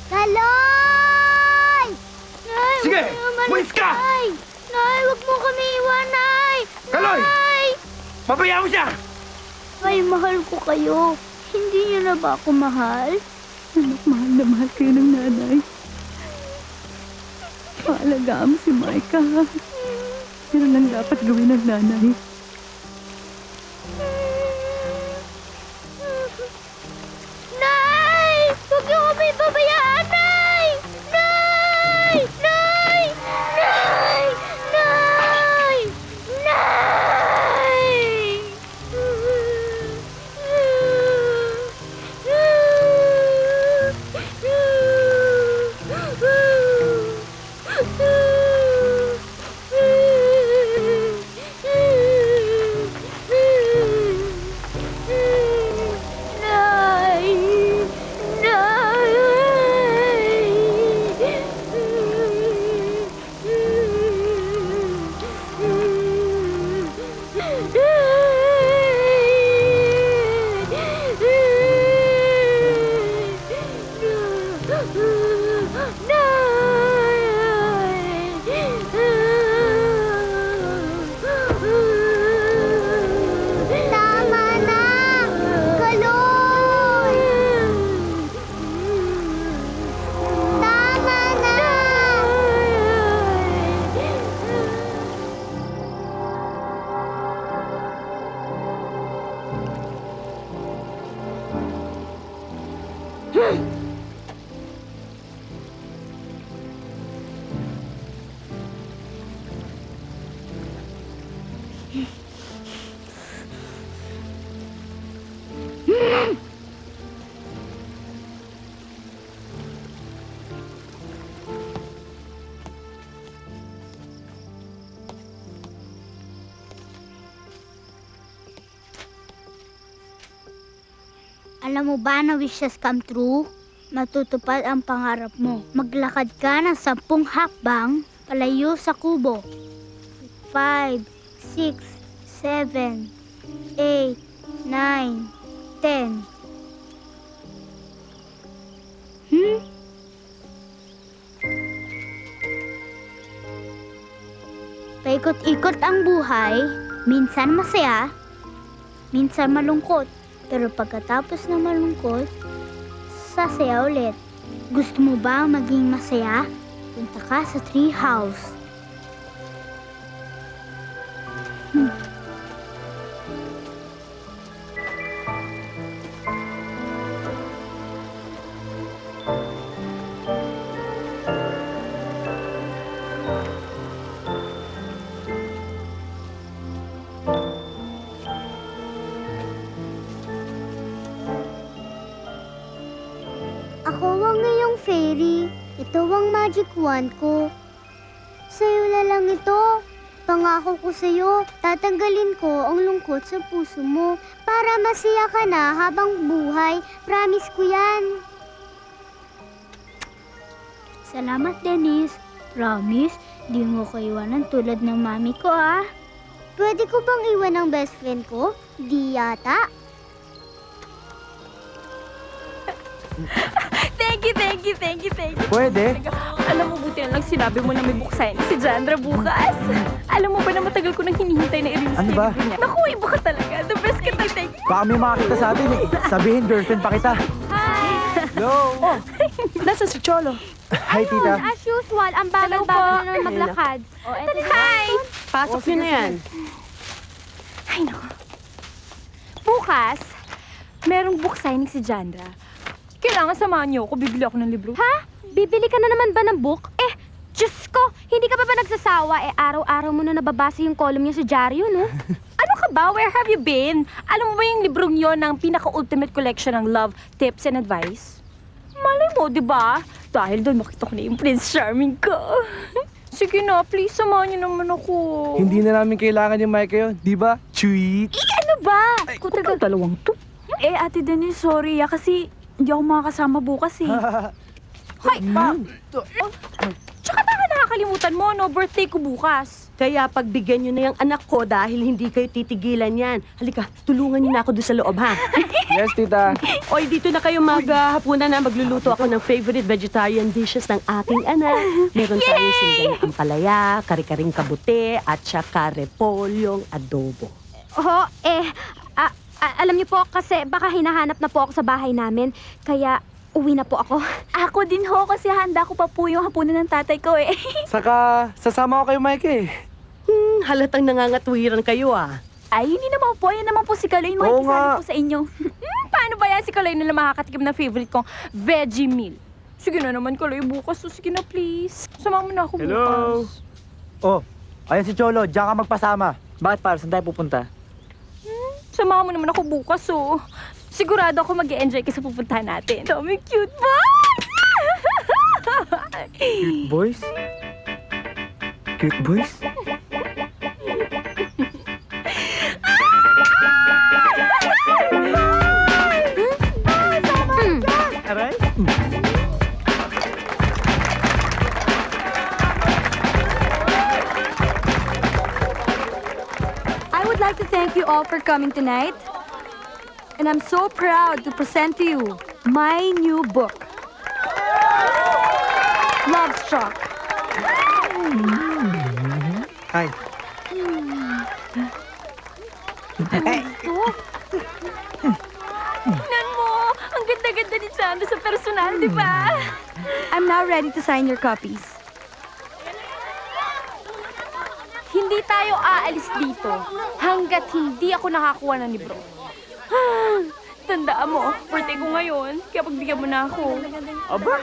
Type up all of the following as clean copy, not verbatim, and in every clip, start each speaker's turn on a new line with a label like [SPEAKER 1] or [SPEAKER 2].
[SPEAKER 1] Kaloy! Nay,
[SPEAKER 2] Sige,
[SPEAKER 1] huwag naman,
[SPEAKER 2] umalis ka!
[SPEAKER 1] Nay! Nay, huwag mo kami iwan, Nay!
[SPEAKER 2] Kaloy!
[SPEAKER 1] Nay!
[SPEAKER 2] Pabayaan mo siya!
[SPEAKER 1] Nay, mahal ko kayo. Hindi niyo na ba ako mahal?
[SPEAKER 3] Anak, mahal na mahal kayo ng nanay. Paalagaan mo si Micah, ha? Yan lang dapat gawin ng nanay.
[SPEAKER 1] Nay! Huwag niyo kami pabayaan, Nay! Nay! Nay! Nay! Nay! Nay! Nay! Tama na! Kaloy! Tama na! Alam mo ba na wishes come true? Matutupad ang pangarap mo. Maglakad ka ng 10 hakbang palayo sa kubo. 5, 6, 7, 8, 9, 10. Paikot-ikot ang buhay, minsan masaya, minsan malungkot. Pero pagkatapos ng malungkot, sasaya ulit. Gusto mo ba maging masaya? Punta ka sa tree house. Ako ang iyong fairy. Ito ang magic wand ko. Sa'yo na lang ito. Pangako ko sa'yo, tatanggalin ko ang lungkot sa puso mo para masaya ka na habang buhay. Promise ko yan. Salamat, Dennis. Promise, di mo ko iwanan tulad ng mami ko, ah. Pwede ko bang iwan ang best friend ko? Di yata.
[SPEAKER 4] Thank you.
[SPEAKER 2] Pwede.
[SPEAKER 4] Alam mo, buti na lang sinabi mo na may buksayan si Jandra bukas. Alam mo ba na matagal ko nang hinihintay na i-release
[SPEAKER 2] Ano ba?
[SPEAKER 4] niya? Naku, iba ka talaga. The best ka talaga. Thank you.
[SPEAKER 2] Baka may makakita sa atin eh. Sabihin, girlfriend pa kita. Hello!
[SPEAKER 4] Nasaan si Cholo?
[SPEAKER 2] Hi, tita.
[SPEAKER 1] As usual, ang bagal-bagal na naman maglakad.
[SPEAKER 4] Hi!
[SPEAKER 5] Pasok nyo na yan.
[SPEAKER 4] Ay, naku. Bukas, merong book signing si Jandra. Kailangan samahan niyo ako. Bibili ako ng libro.
[SPEAKER 1] Ha? Bibili ka na naman ba ng book? Diyos ko, hindi ka pa ba nagsasawa? Araw-araw mo na nababasa yung column niya sa dyaryo, no?
[SPEAKER 4] Ano ka ba? Where have you been? Alam mo ba yung librong yon ng pinaka-ultimate collection ng love, tips, and advice? Malay mo, di ba? Dahil doon makita ko na yung Prince Charming ko. Sige na, please, samahan niyo naman ako.
[SPEAKER 2] Hindi na namin kailangan yung mic yun, di ba? Sweet!
[SPEAKER 4] Ano ba? Kung dalawang to.
[SPEAKER 5] Ate Denise, sorry kasi hindi ako makakasama bukas eh.
[SPEAKER 4] Hoy! Tsaka baka nakakalimutan mo, no? Birthday ko bukas.
[SPEAKER 6] Kaya pagbigyan nyo na yung anak ko dahil hindi kayo titigilan yan. Halika, tulungan nyo na ako doon sa loob, ha?
[SPEAKER 2] Yes, tita.
[SPEAKER 6] Oy, dito na kayo maghahapunan na. Magluluto ako ng favorite vegetarian dishes ng aking anak. Meron tayong sinigang ampalaya, kari-karing kabute, at saka repolyong adobo.
[SPEAKER 1] Alam niyo po, kasi baka hinahanap na po ako sa bahay namin. Kaya uwi na po ako.
[SPEAKER 5] Ako din ho, kasi handa ko pa po yung hapunan ng tatay ko eh.
[SPEAKER 2] Saka, sasama ko kayo, Mike eh.
[SPEAKER 6] Halatang nangangatwiran kayo, ah.
[SPEAKER 5] Ay, hindi naman po. Yan naman po si Kaloy.
[SPEAKER 2] Oo nga.
[SPEAKER 5] Makikisali po sa inyo.
[SPEAKER 4] Paano ba yan si Kaloy na makakatikim ng favorite kong veggie meal? Sige na naman, Kaloy, bukas. So, sige na, please. Sama mo na ako bukas.
[SPEAKER 2] Oh, ayan si Cholo. Diyan ka magpasama. Bakit para? Saan tayo pupunta?
[SPEAKER 4] Sama mo naman ako bukas, oh. Sigurado ako mag-e-enjoy ka sa pupuntahan natin. Dami cute boys!
[SPEAKER 2] Cute boys? Cute boys? Aray?
[SPEAKER 5] I would like to thank you all for coming tonight. And I'm so proud to present to you my new book, Love Struck.
[SPEAKER 2] Hi.
[SPEAKER 4] Tingnan mo! Ang ganda-ganda ni Chandra sa personal, di ba?
[SPEAKER 5] I'm now ready to sign your copies.
[SPEAKER 4] Hindi tayo aalis dito hanggat hindi ako nakakuha ng libro. Tandaan mo, birthday ko ngayon, kaya pagbigyan mo na ako.
[SPEAKER 3] Aba,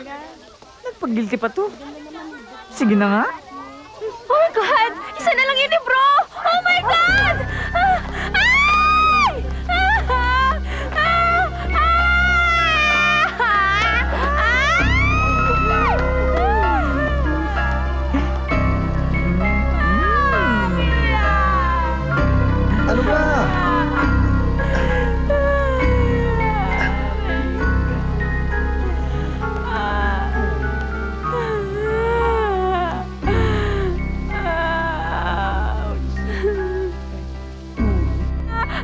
[SPEAKER 3] nagpag-guilty pa to. Sige na nga.
[SPEAKER 4] Oh my God! Isa na lang yung libro! Oh my God! Ay!
[SPEAKER 2] Ano ba?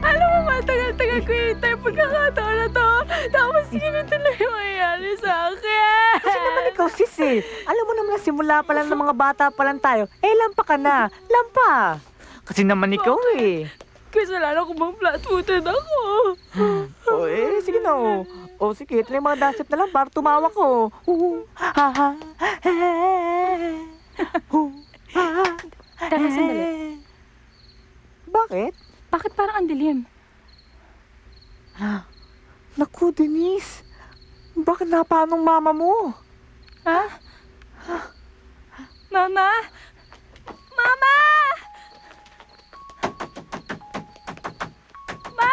[SPEAKER 4] Alam mo, matagal-tagal ko yung pagkakataon na to. Tapos ganito na yung mangyayari sa akin.
[SPEAKER 3] Kasi naman ikaw, sis eh. Alam mo naman, simula pa lang ng mga bata pa lang tayo. Lampa ka na. Lampa. Kasi naman ikaw eh.
[SPEAKER 4] Kasalanan ko bang flat-footed ako.
[SPEAKER 3] Sige na oh. Sige, ito na yung mga dance step na lang para tumawa ko. Ha ha.
[SPEAKER 4] Teka, sandali.
[SPEAKER 3] Bakit?
[SPEAKER 4] Bakit parang ang dilim?
[SPEAKER 3] Naku, Denise. Bakit napaanong mama mo?
[SPEAKER 4] Ha? Mama? Mama! Ma!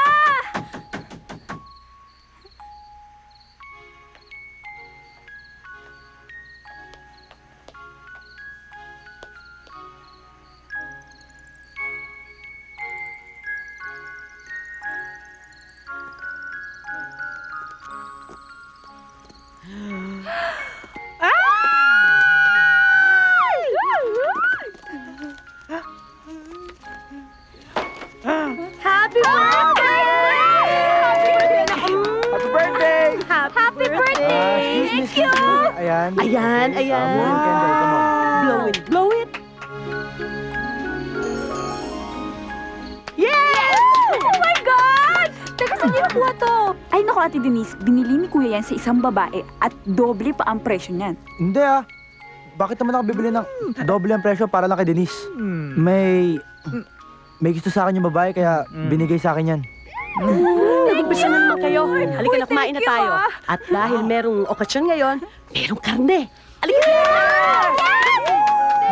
[SPEAKER 4] Happy birthday!
[SPEAKER 2] Happy birthday!
[SPEAKER 4] Happy birthday!
[SPEAKER 2] Thank you! Ayan.
[SPEAKER 6] Ayan, ayan.
[SPEAKER 2] Blowing candle, come on.
[SPEAKER 6] Blow it, blow it.
[SPEAKER 5] Oh my God! Teka, saan niyo nakuha to? Ay, naku, Ate Denise. Binili ni Kuya yan sa isang babae at doble pa ang presyo niyan.
[SPEAKER 2] Hindi ah. Bakit naman ako bibili ng doble ang presyo para lang kay Denise? May gusto sa akin yung babae kaya binigay sa akin yan.
[SPEAKER 6] Nag-umpisa na naman kayo. Halika na, kumain na
[SPEAKER 4] thank you,
[SPEAKER 6] tayo.
[SPEAKER 4] ah.
[SPEAKER 6] At dahil merong okasyon ngayon, merong karne. Halika na!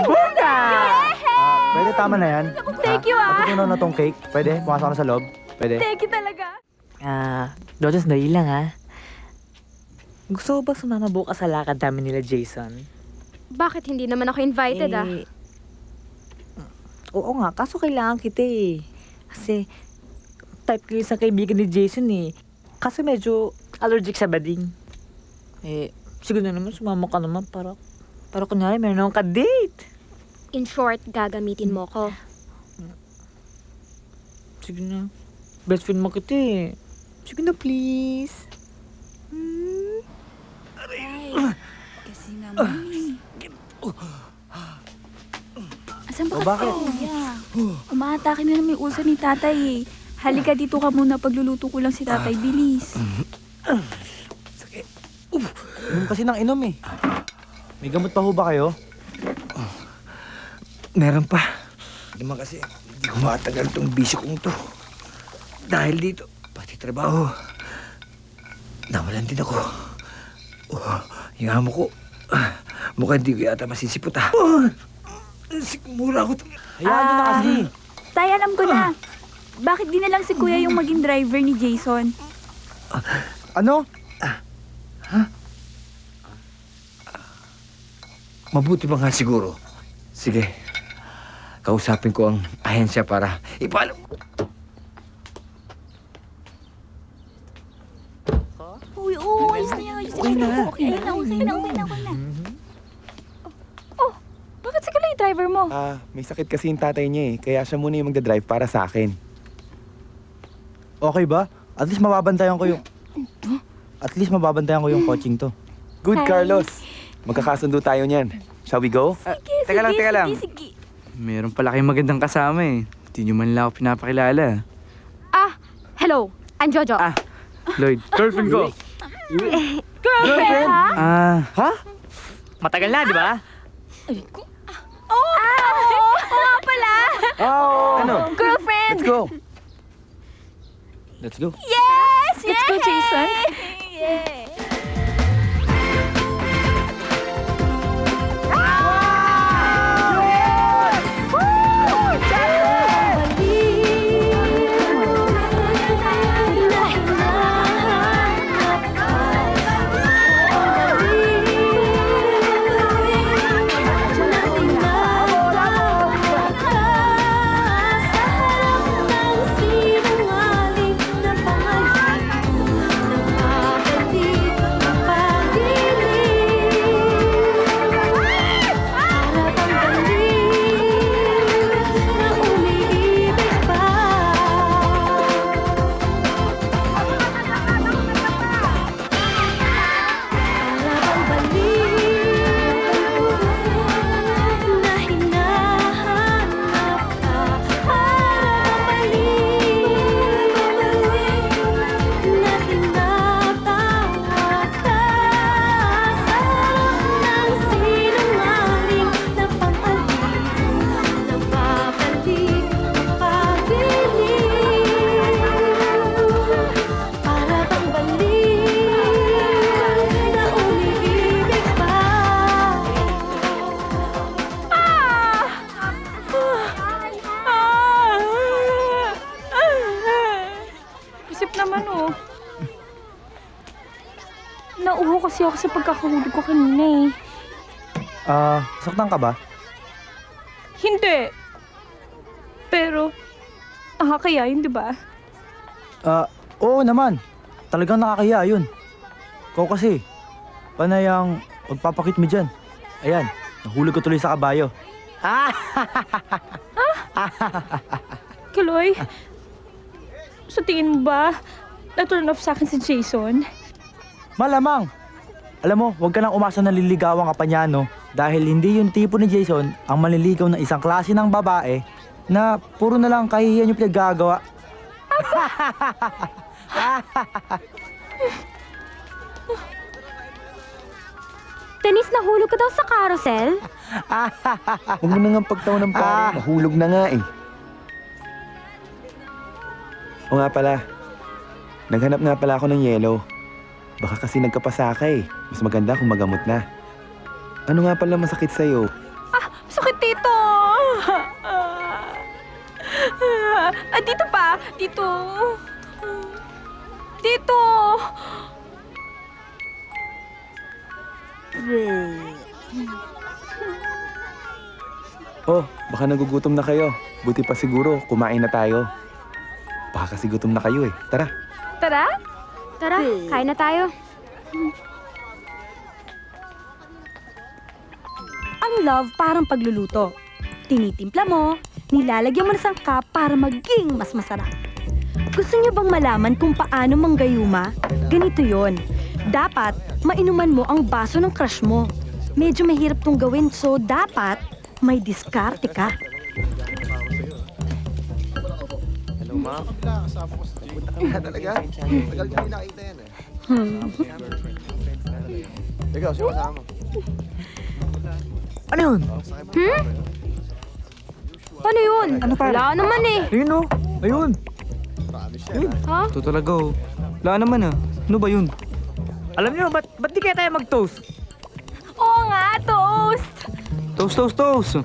[SPEAKER 3] Buga!
[SPEAKER 2] Pwede tama na yan.
[SPEAKER 4] Thank you, ah.
[SPEAKER 2] Matutunan na tong cake. Pwede? Pumasok na sa loob. Pwede?
[SPEAKER 4] Thank you talaga.
[SPEAKER 3] Dodges, dali lang ha. Gusto ko ba sumama bukas sa lakad namin nila Jason?
[SPEAKER 1] Bakit hindi naman ako invited
[SPEAKER 3] Oo nga, kaso kailangan kita eh. Kasi type ko yung isang kaibigan ni Jason eh. Kaso medyo allergic sa bading. Siguro naman sumama ka naman para kunyari meron akong ka-date.
[SPEAKER 7] In short, gagamitin mo ko.
[SPEAKER 3] Sige na. Best friend mo kita eh. Sige na, please.
[SPEAKER 5] Kasi naman eh. Asan ba
[SPEAKER 2] O,
[SPEAKER 5] kasi
[SPEAKER 2] bakit?
[SPEAKER 5] kuya? Umaatake na naman yung ulsa ni tatay eh. Halika dito ka muna, pagluluto ko lang si tatay. Bilis.
[SPEAKER 2] Inom kasi ng inom eh. May gamot pa ho ba kayo?
[SPEAKER 8] Meron pa. Naman kasi, hindi ko matagal tong bisyo kong to. Dahil dito, pati trabaho, nawalan din ako. Yung amo ko, mukhang hindi ko yata masisipot ah. Sigmura ako.
[SPEAKER 2] Hayaan nyo na kasi.
[SPEAKER 5] Tay, alam ko na. Bakit di na lang si kuya yung maging driver ni Jason?
[SPEAKER 2] Ano?
[SPEAKER 8] Mabuti ba nga siguro? Sige, kausapin ko ang ahensya para ipaalam.
[SPEAKER 5] Uy, ayos na yan.
[SPEAKER 2] Okay na.
[SPEAKER 5] Okay na. Oh, bakit si kuya yung driver mo?
[SPEAKER 9] May sakit kasi yung tatay niya eh. Kaya siya muna yung magdadrive para sa akin.
[SPEAKER 2] Okay ba? At least mababantayan ko yung coaching to.
[SPEAKER 9] Good, Carlos. Magkakasundo tayo niyan. Shall we go?
[SPEAKER 6] Teka lang.
[SPEAKER 5] Sige.
[SPEAKER 10] Meron pala kayong magandang kasama eh. Hindi nyo man lang ako pinapakilala.
[SPEAKER 7] Hello, I'm Jojo.
[SPEAKER 10] Lloyd, girlfriend ko.
[SPEAKER 5] Girlfriend, ha?
[SPEAKER 10] Ha? Matagal na, di ba?
[SPEAKER 5] Oo nga pala.
[SPEAKER 2] Oh!
[SPEAKER 9] Ano?
[SPEAKER 5] Girlfriend.
[SPEAKER 9] Let's go.
[SPEAKER 2] Let's go.
[SPEAKER 5] Yes!
[SPEAKER 4] Let's go, Jason.
[SPEAKER 5] Yeah.
[SPEAKER 4] Isip naman oh. Nauho kasi ako sa pagkakahulog ko kanina eh.
[SPEAKER 2] Saktan ka ba?
[SPEAKER 4] Hindi. Pero, nakakayayin, di ba?
[SPEAKER 2] Oo naman. Talagang nakakahiya yun. Ikaw kasi, panayang magpapakit mo dyan. Ayan, nahulog ko tuloy sa kabayo.
[SPEAKER 4] Kaloy, sa tingin mo ba, na-turn off sa akin si Jason?
[SPEAKER 2] Malamang. Alam mo, huwag ka nang umasa na liligawan ka pa niya, no? Dahil hindi yung tipo ni Jason ang manliligaw ng isang klase ng babae na puro na lang kahihiyan yung pinaggagawa.
[SPEAKER 7] Denise, nahulog ka daw sa carousel?
[SPEAKER 9] Huwag mo na nga pagtawa ng pare. Nahulog na nga eh. O nga pala, naghanap nga pala ako ng yellow. Baka kasi nagkapasaka eh. Mas maganda kung magamot na. Ano nga pala masakit sa'yo?
[SPEAKER 4] Sakit dito! Dito pa! Dito! Dito!
[SPEAKER 9] Oh, baka nagugutom na kayo. Buti pa siguro, kumain na tayo. Baka kasi gutom na kayo eh. Tara.
[SPEAKER 4] Tara!
[SPEAKER 7] Tara, kain na tayo.
[SPEAKER 4] Ang love parang pagluluto.
[SPEAKER 7] Tinitimpla mo, nilalagyan mo ng sangkap para maging mas masarap. Gusto niyo bang malaman kung paano manggayuma? Ganito yon. Dapat mainuman mo ang baso ng crush mo. Medyo mahirap tong gawin, so dapat may diskarte ka.
[SPEAKER 9] Hello, ma'am. Punta ka na talaga? Tagal niya nakita yan eh. Ikaw, sino kasama?
[SPEAKER 3] Ano yun?
[SPEAKER 4] Ano yun?
[SPEAKER 3] Ano pa?
[SPEAKER 4] Wala naman eh.
[SPEAKER 3] Ayun oh. Ayun.
[SPEAKER 4] Ha?
[SPEAKER 10] Ito talaga oh. Wala naman ah. Ano ba yun?
[SPEAKER 3] Alam niyo, ba't di kaya tayo mag-toast?
[SPEAKER 4] Oo nga, toast!
[SPEAKER 10] Toast, toast, toast!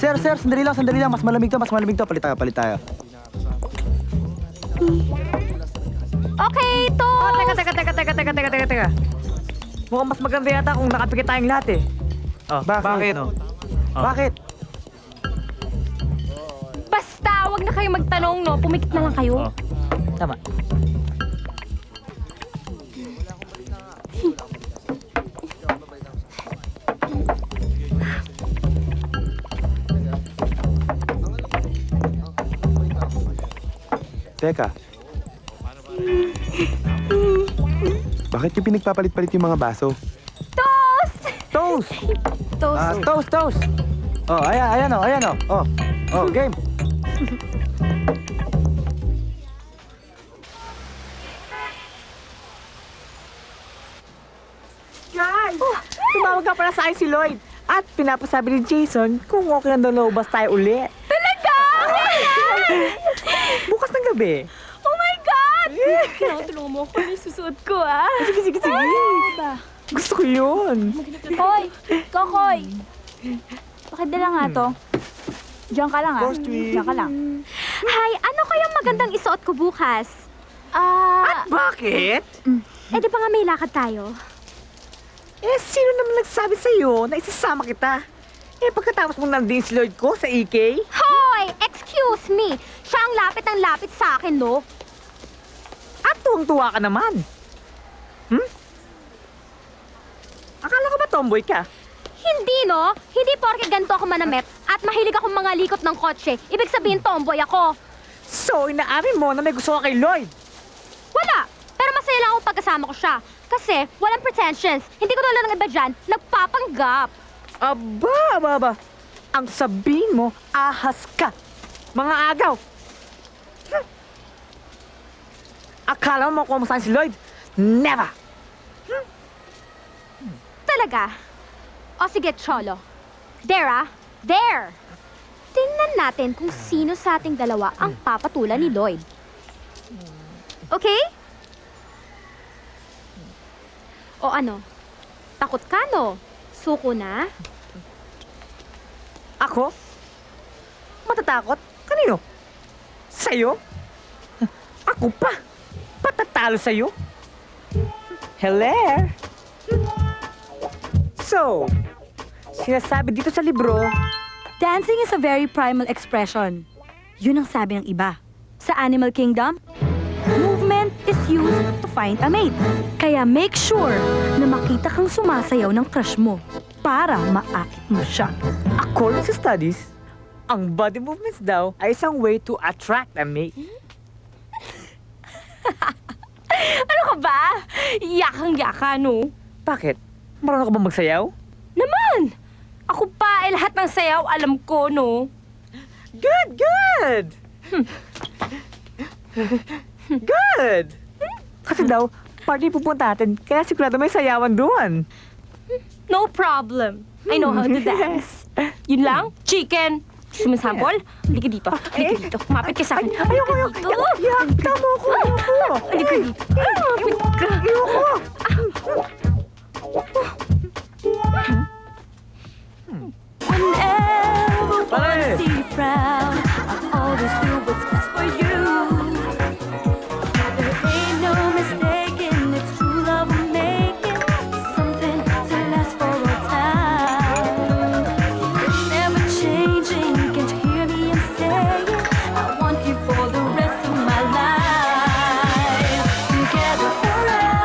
[SPEAKER 2] Sir, sandali lang. Mas malamig to. Palit tayo.
[SPEAKER 4] Okay, toast!
[SPEAKER 3] Teka. Mukhang mas maganda yata kung nakapikit tayong lahat eh. Oh,
[SPEAKER 2] Bakit?
[SPEAKER 3] Oh.
[SPEAKER 2] Bakit?
[SPEAKER 4] Basta, wag na kayo magtanong, no? Pumikit na lang kayo.
[SPEAKER 3] Oh. Tama.
[SPEAKER 9] Teka. Bakit yung pinagpapalit-palit yung mga baso?
[SPEAKER 3] Toast!
[SPEAKER 2] Toast. Oh, ayan oh. Oh, game.
[SPEAKER 3] Guys! Tumawag ka pala sa akin si Lloyd. At pinapasabi ni Jason kung okay na daw lumabas tayo uli.
[SPEAKER 4] Talaga?
[SPEAKER 3] Bukas ng gabi.
[SPEAKER 4] Oh my God! Kailangan tulungan mo ako yung susuot ko, ah.
[SPEAKER 3] Sige. Gusto ko yun.
[SPEAKER 5] Hoy! Kokoy! Pakidala nga to. Diyan ka lang, Diyan ka lang.
[SPEAKER 7] Hay, ano kayang magandang isuot ko bukas?
[SPEAKER 3] Bakit?
[SPEAKER 7] Eh di ba nga may lakad tayo?
[SPEAKER 3] Eh, sino naman nagsabi sa'yo na isasama kita? Eh, pagkatapos mong nandin si Lloyd ko sa EK?
[SPEAKER 7] Hoy! Excuse me! Siya ang lapit ng lapit sa akin, no?
[SPEAKER 3] At tuwang-tuwa ka naman. Akala ko ba tomboy ka?
[SPEAKER 7] Hindi, no? Hindi porke ganito ako manamit at mahilig akong mga likot ng kotse. Ibig sabihin, tomboy ako.
[SPEAKER 3] So, inaamin mo na may gusto ka kay Lloyd?
[SPEAKER 7] Wala! Pero masaya lang ako pagkasama ko siya. Kasi walang pretensions. Hindi ko tulad ng iba dyan, nagpapanggap.
[SPEAKER 3] Aba. Ang sabihin mo, ahas ka. Mga agaw. Akala mo kung saan si Lloyd? Never!
[SPEAKER 7] Talaga? O sige, Cholo. There, There! Tingnan natin kung sino sa ating dalawa ang papatulan ni Lloyd. Okay? O ano? Takot ka, no? Suko na?
[SPEAKER 3] Ako? Matatakot? Kanino? Sa'yo? Ako pa? Patatalo sa'yo? Hello? So, sinasabi dito sa libro,
[SPEAKER 7] Dancing is a very primal expression. Yun ang sabi ng iba. Sa Animal Kingdom, movement is used to find a mate. Kaya make sure na makita kang sumasayaw ng crush mo para maakit mo siya.
[SPEAKER 3] according sa studies, ang body movements daw ay isang way to attract a mate.
[SPEAKER 4] Ano ka ba? Yakang-yaka, no?
[SPEAKER 3] Bakit? Marunong ka ba magsayaw?
[SPEAKER 4] Naman! Ako pa, lahat ng sayaw, alam ko, no?
[SPEAKER 3] Good! Good! Kasi daw, party pupunta natin, kaya sigurado may sayawan doon.
[SPEAKER 4] No problem. I know how to dance. Yun lang? Chicken! Sumasample? Halika dito. Halika dito. Mapit ka sa akin.
[SPEAKER 3] Ayoko. Tama ko.
[SPEAKER 4] Halika dito. Mapit ka.
[SPEAKER 5] Whenever
[SPEAKER 3] Pare!
[SPEAKER 5] I see you frown, I always do what's best for you. There ain't no mistaking, it's true love we're making, something to last for all time. It's never changing, can't you hear me? I'm saying I want you for the rest of my life. Together forever.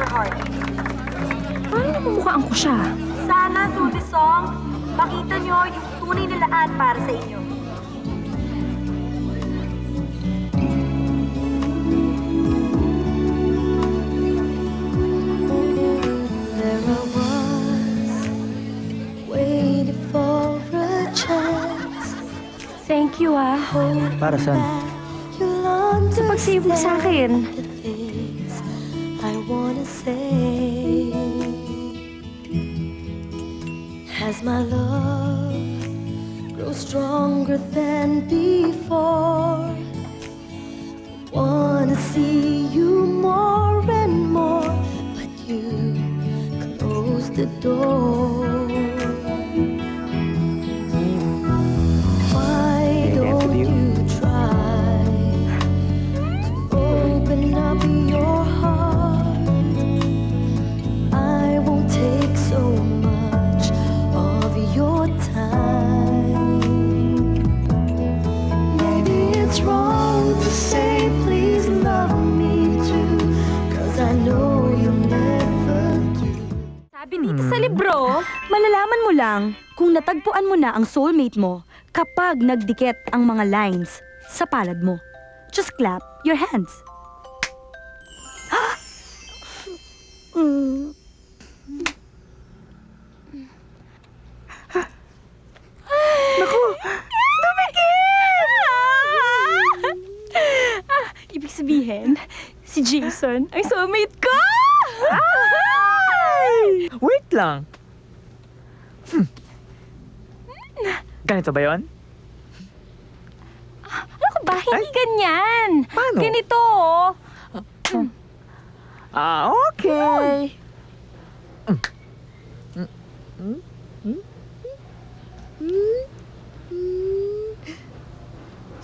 [SPEAKER 7] her heart.
[SPEAKER 4] Parang namumukhaan ko siya.
[SPEAKER 7] Sana through this song, makita nyo yung tunay na laan para sa inyo.
[SPEAKER 5] There I was, waiting for a chance.
[SPEAKER 4] Thank you, ah.
[SPEAKER 2] Para saan?
[SPEAKER 5] You'll
[SPEAKER 4] Sa pag-save mo sa akin.
[SPEAKER 5] the things I wanna say. As my love grows stronger than before, I wanna see you more and more, but you close the door. Why don't you try to open up your heart? I won't take so much of your time. Maybe it's wrong to say please love me too, 'cause I know you'll never do.
[SPEAKER 4] Sabi dito sa libro,
[SPEAKER 7] Malalaman mo lang kung natagpuan mo na ang soulmate mo kapag nagdikit ang mga lines sa palad mo. Just clap your hands.
[SPEAKER 4] ibig sabihin, si Jason ang soulmate ko!
[SPEAKER 3] Wait lang. Ganito ba yon?
[SPEAKER 4] Ano ka ba? Hindi ganyan.
[SPEAKER 3] Paano?
[SPEAKER 4] Ganito, oh.
[SPEAKER 3] Okay.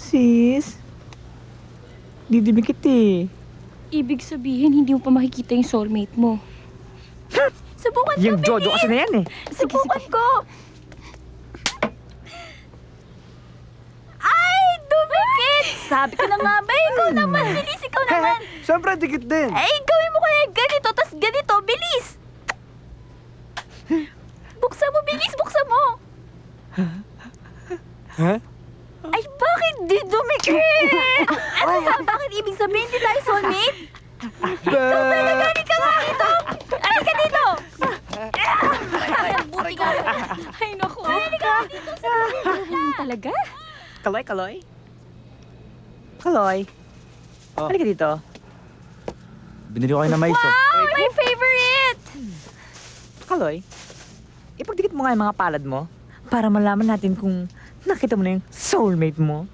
[SPEAKER 3] Sis, didimikit eh.
[SPEAKER 4] Ibig sabihin, hindi mo pa makikita yung soulmate mo. Subukan ko,
[SPEAKER 3] Yung Jojo kasi na yan eh.
[SPEAKER 4] Subukan ko. Ay, dumikit! Sabi ko na nga ba, ikaw naman, bilis, ikaw naman.
[SPEAKER 2] Siyempre, dikit din.
[SPEAKER 4] Ay, gawin mo kaya ganito, tas ganito, bilis! Buksan mo, bilis, buksan mo!
[SPEAKER 2] Ha?
[SPEAKER 4] Ay, bakit di dumikit? Ano ba? Bakit ibig sabihin di tayo soulmate? Ikaw talaga, halika nga dito! Halika dito! Ay, buti ka. Ay, naku. Halika nga dito sa talaga?
[SPEAKER 3] Kaloy, Kaloy? Kaloy?
[SPEAKER 2] Oh.
[SPEAKER 3] Halika dito.
[SPEAKER 2] Binili ko kayo na mais, oh.
[SPEAKER 4] Wow, my favorite!
[SPEAKER 3] Kaloy, ipagdikit mo nga yung mga palad mo para malaman natin kung nakita mo na yung soulmate mo.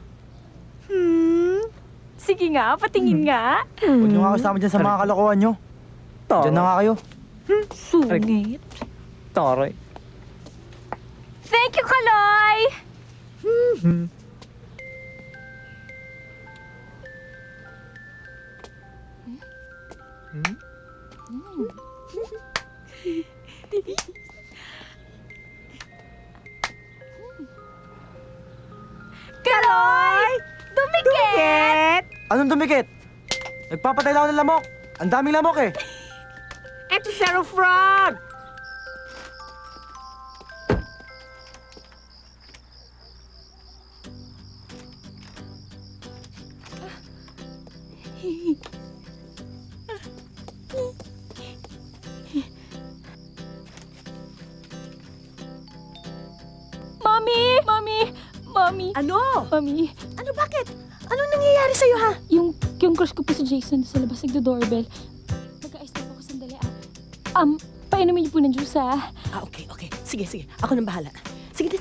[SPEAKER 4] Sige nga, patingin nga.
[SPEAKER 2] Huwag nyo nga kasama dyan sa mga kalokohan nyo. Diyan na nga kayo.
[SPEAKER 4] Sungit.
[SPEAKER 3] Toroy.
[SPEAKER 4] Thank you, Kaloy! Kaloy! Dumikit!
[SPEAKER 2] Anong dumikit? Nagpapatay lang ako ng lamok. Ang daming lamok eh.
[SPEAKER 3] Eto Zero Frog!
[SPEAKER 4] Mami! Mami! Mami!
[SPEAKER 6] Ano?
[SPEAKER 4] Mami!
[SPEAKER 6] Ano, bakit? Anong nangyayari sa'yo, ha?
[SPEAKER 4] Yung crush ko po si Jason sa labas nagdo-doorbell. Mag-aayos na po ako sandali, painumin niyo po ng juice,
[SPEAKER 6] Okay. Sige. Ako nang bahala. Sige na.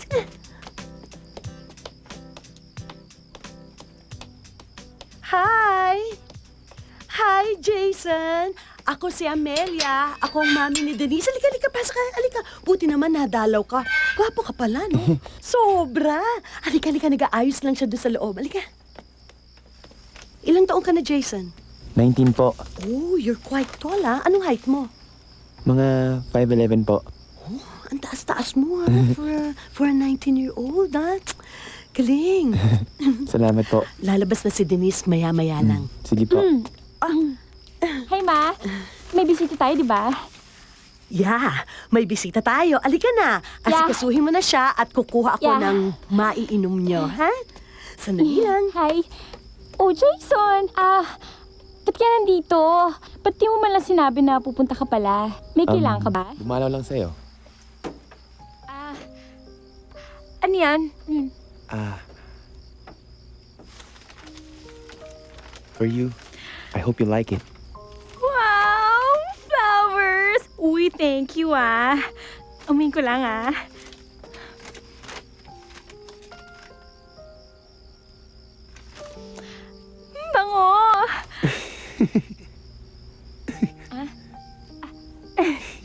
[SPEAKER 6] Hi, Jason. Ako si Amelia. Ako ang mami ni Denise. Halika, pasok ka. Halika. Buti naman nadalaw ka. Gwapo ka pala, no? Sobra. Halika. Nag-aayos lang siya doon sa loob. Halika. Ilang taong ka na, Jason?
[SPEAKER 9] 19 po.
[SPEAKER 6] Oh, you're quite tall, ha? Anong height mo?
[SPEAKER 9] Mga 5'11 po.
[SPEAKER 6] Ang taas-taas mo, ha? For a 19-year-old, ha? Galing.
[SPEAKER 9] Salamat po.
[SPEAKER 6] Lalabas na si Denise maya-maya lang.
[SPEAKER 9] Sige po.
[SPEAKER 4] Hi, Ma. may bisita tayo, di ba?
[SPEAKER 6] Yeah, may bisita tayo. Alika na. Asikasuhin mo na siya at kukuha ako
[SPEAKER 4] Yeah.
[SPEAKER 6] ng maiinom nyo, ha? Sandali lang.
[SPEAKER 4] Hi. Oh, Jason! Ba't ka nandito? Ba't di mo man lang sinabi na pupunta ka pala? May kailangan ka ba?
[SPEAKER 9] Dumalaw lang sa'yo.
[SPEAKER 4] Ano yan?
[SPEAKER 9] For you, I hope you like it.
[SPEAKER 4] Wow! Flowers! Uy, thank you Amoy ko lang Bango!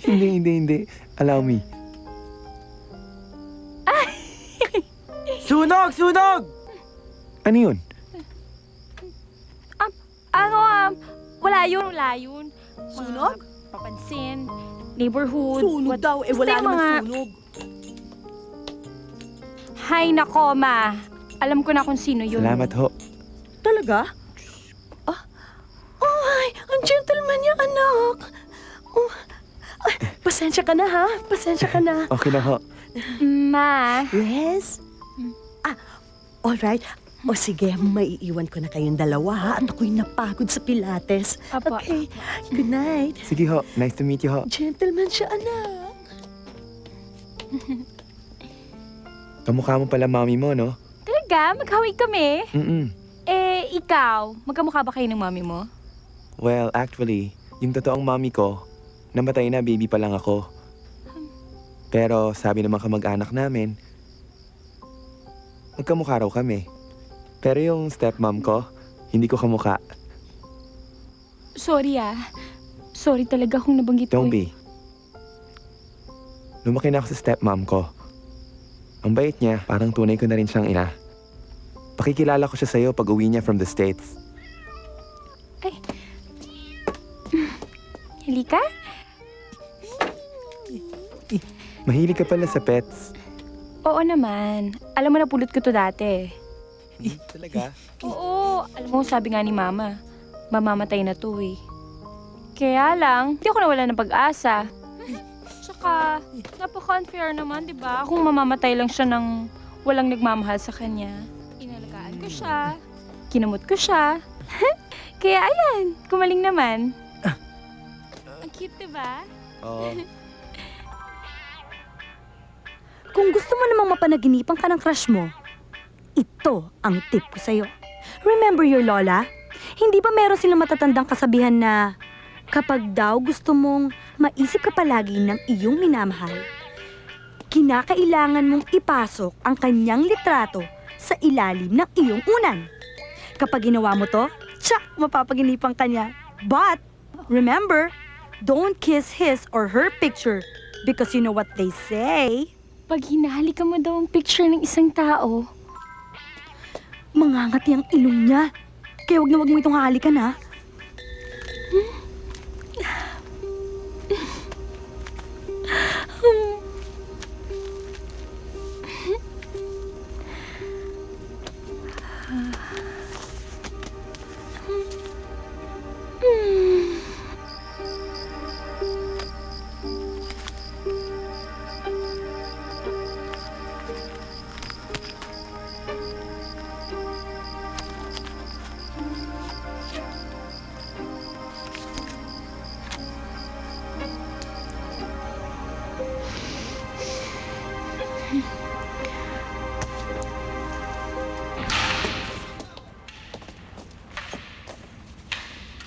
[SPEAKER 9] Hindi. Allow me.
[SPEAKER 2] Sunog!
[SPEAKER 9] Ano yun?
[SPEAKER 4] Wala yun.
[SPEAKER 6] Sunog?
[SPEAKER 4] Papansin. Neighborhood.
[SPEAKER 6] Sunog daw. Eh, wala
[SPEAKER 4] Basta yung
[SPEAKER 6] namang sunog.
[SPEAKER 4] Hay nako, ma. Alam ko na kung sino yun.
[SPEAKER 9] Salamat ho.
[SPEAKER 6] Talaga? Ay, ang gentleman niya, anak. Oh, ay, pasensya ka na, ha? Pasensya ka na.
[SPEAKER 9] Okay na ho.
[SPEAKER 4] Ma.
[SPEAKER 6] Yes? Alright. O sige, maiiwan ko na kayong dalawa, ha? At ako'y napagod sa Pilates.
[SPEAKER 4] Apa.
[SPEAKER 6] Okay, good night.
[SPEAKER 9] Sige ho. Nice to meet you ho.
[SPEAKER 6] Gentleman siya, anak.
[SPEAKER 9] Kamukha mo pala mami mo, no?
[SPEAKER 4] Talaga? Maghawi kami? Ikaw, magkamukha ba kayo ng mami mo?
[SPEAKER 9] Well, actually, yung totoong mami ko, namatay na, baby pa lang ako. Pero sabi naman kamag-anak namin, magkamukha raw kami. Pero yung stepmom ko, hindi ko kamukha.
[SPEAKER 4] Sorry Sorry talaga kung nabanggit ko.
[SPEAKER 9] Don't be. Lumaki na ako sa stepmom ko. Ang bait niya, parang tunay ko na rin siyang ina. Pakikilala ko siya sa'yo pag uwi niya from the States.
[SPEAKER 4] Halika?
[SPEAKER 9] Mahilig ka pala sa pets.
[SPEAKER 4] Oo naman. Alam mo na pulot ko to dati.
[SPEAKER 9] Talaga?
[SPEAKER 4] Oo. Alam mo, sabi nga ni Mama, mamamatay na to Kaya lang, hindi ako nawala ng pag-asa. Tsaka, napaka-unfair naman, di ba? Kung mamamatay lang siya ng walang nagmamahal sa kanya. Inalagaan ko siya. Kinamot ko siya. Kaya ayan, kumaling naman. Ang cute, di ba?
[SPEAKER 9] Oo.
[SPEAKER 7] Kung gusto mo namang mapanaginipan ka ng crush mo, ito ang tip ko sa'yo. Remember your lola? Hindi ba meron silang matatandang kasabihan na kapag daw gusto mong maisip ka palagi ng iyong minamahal, kinakailangan mong ipasok ang kanyang litrato sa ilalim ng iyong unan. Kapag ginawa mo to, tsak, mapapaginipan ka niya. But, remember, don't kiss his or her picture because you know what they say.
[SPEAKER 4] Pag hinahalikan mo daw ang picture ng isang tao,
[SPEAKER 7] Mangangati ang ilong niya. Kaya wag na wag mo itong hahalikan, ha?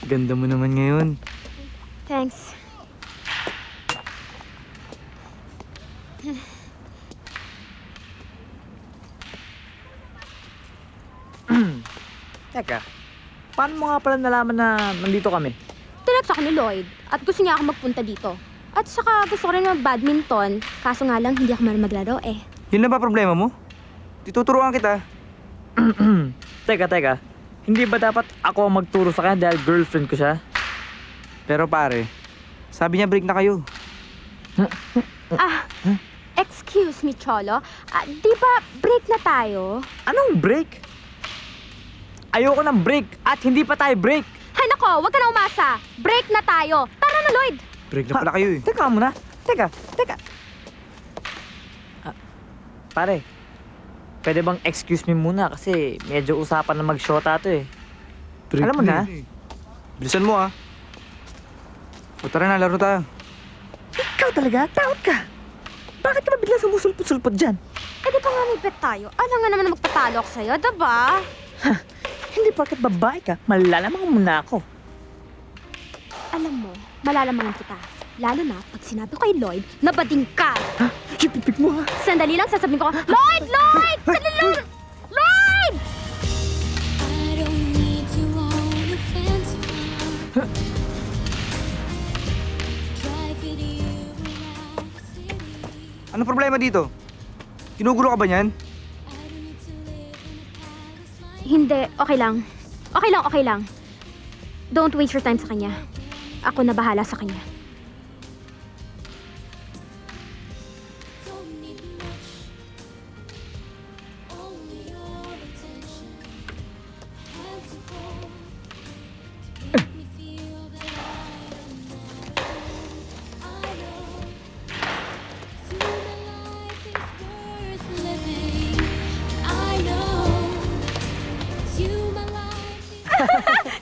[SPEAKER 10] Ganda mo naman ngayon.
[SPEAKER 1] Thanks.
[SPEAKER 3] Teka, paano mo nga pala nalaman na nandito kami?
[SPEAKER 11] Tinext ako ni Lloyd at gusto niya ako magpunta dito. At saka gusto ko rin mag-badminton, kaso nga lang hindi ako marunong maglaro
[SPEAKER 10] Yun na ba problema mo? Tituturuan kita.
[SPEAKER 3] Teka. Hindi ba dapat ako ang magturo sa kanya dahil girlfriend ko siya?
[SPEAKER 10] Pero pare, sabi niya break na kayo.
[SPEAKER 11] Excuse me, Cholo. Di ba break na tayo?
[SPEAKER 3] Anong break? Ayoko ng break at hindi pa tayo break.
[SPEAKER 11] Hay nako, wag ka na umasa. Break na tayo. Tara Tara na, Lloyd!
[SPEAKER 10] Break na pala kayo eh.
[SPEAKER 3] Teka muna. Teka. Pare, pwede bang excuse me muna kasi medyo usapan na mag-shota to eh.
[SPEAKER 10] Break
[SPEAKER 3] Alam mo na?
[SPEAKER 10] eh. Bilisan mo ah. O tara na, laro tayo.
[SPEAKER 3] Ikaw talaga, takot ka. Bakit ka ba bigla sumusulpot-sulpot dyan?
[SPEAKER 11] Eh di pa nga may bet tayo. Alam nga naman na magtatalo ako sa'yo, diba?
[SPEAKER 3] Hindi porket babae ka, malalamang mo na ako.
[SPEAKER 11] Alam mo, malalamangan kita. Lalo na pag sinabi ko kay Lloyd na bading ka.
[SPEAKER 3] Ipipik mo ha.
[SPEAKER 11] Sandali lang, sasabihin ko, Lloyd! Lloyd! Sandali lang! Lloyd!
[SPEAKER 5] I don't need to own a fancy car. Driving you around the city.
[SPEAKER 10] Ano problema dito? Ginugulo ka ba niyan?
[SPEAKER 5] I don't need to live in a palace like
[SPEAKER 11] Hindi, okay lang. Don't waste your time sa kanya. Ako na bahala sa kanya.
[SPEAKER 5] don't need much. Only your attention. Hand to hold to make me feel that I am not alone. I know to my life is worth living. I know to my life is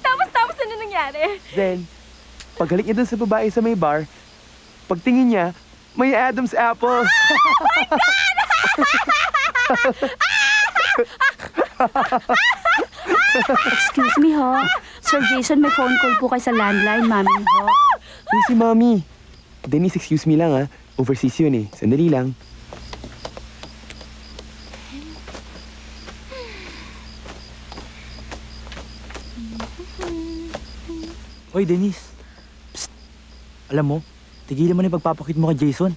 [SPEAKER 4] Tapos ano nangyari?
[SPEAKER 9] Then, paghalik niya dun sa babae sa may bar, pagtingin niya, may Adam's apple.
[SPEAKER 12] Excuse me ho. Sir Jason, may phone call po kayo sa landline, mami ho.
[SPEAKER 9] Yung si Mommy. Denise, excuse me lang Overseas yun eh. Sandali lang.
[SPEAKER 2] Oy, Denise. Psst. Alam mo, tigilan mo na yung pagpapakit mo kay Jason.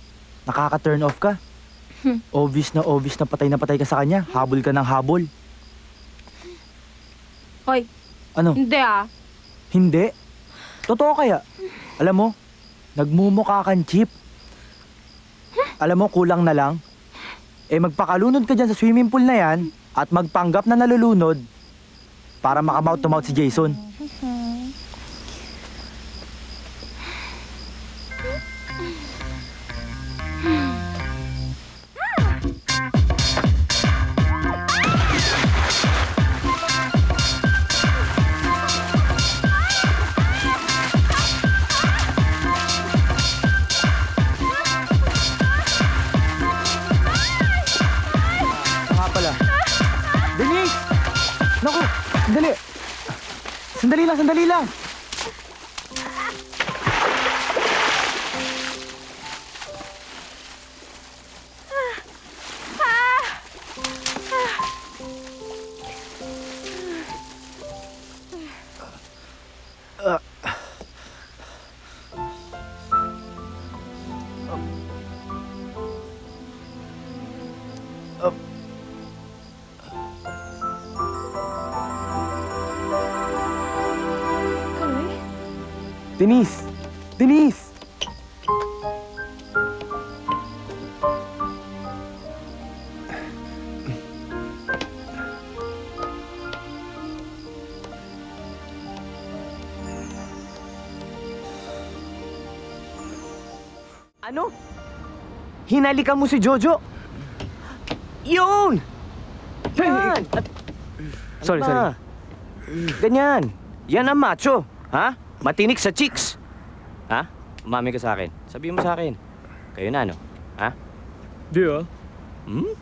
[SPEAKER 2] Nakaka-turn off ka. Obvious na patay ka sa kanya. Habol ka ng habol.
[SPEAKER 4] Hoy,
[SPEAKER 2] Ano?
[SPEAKER 4] hindi ah.
[SPEAKER 2] Hindi? Totoo kaya? Alam mo, nagmumukha kang cheap. Alam mo, kulang na lang. Magpakalunod ka dyan sa swimming pool na yan at magpanggap na nalulunod para makamouth to mouth si Jason. Nga pala. Denise! Naku, sandali. Sandali lang.
[SPEAKER 9] Denise! Denise!
[SPEAKER 8] Ano? Hinalikan mo si Jojo? Yun! Yan!
[SPEAKER 2] Sorry.
[SPEAKER 8] Ganyan. Yan ang macho. Ha? Matinik sa chicks. Ha? Umami ka sa akin. Sabihin mo sa akin. Kayo na, no? Ha?
[SPEAKER 3] Di ah.
[SPEAKER 8] Hmm?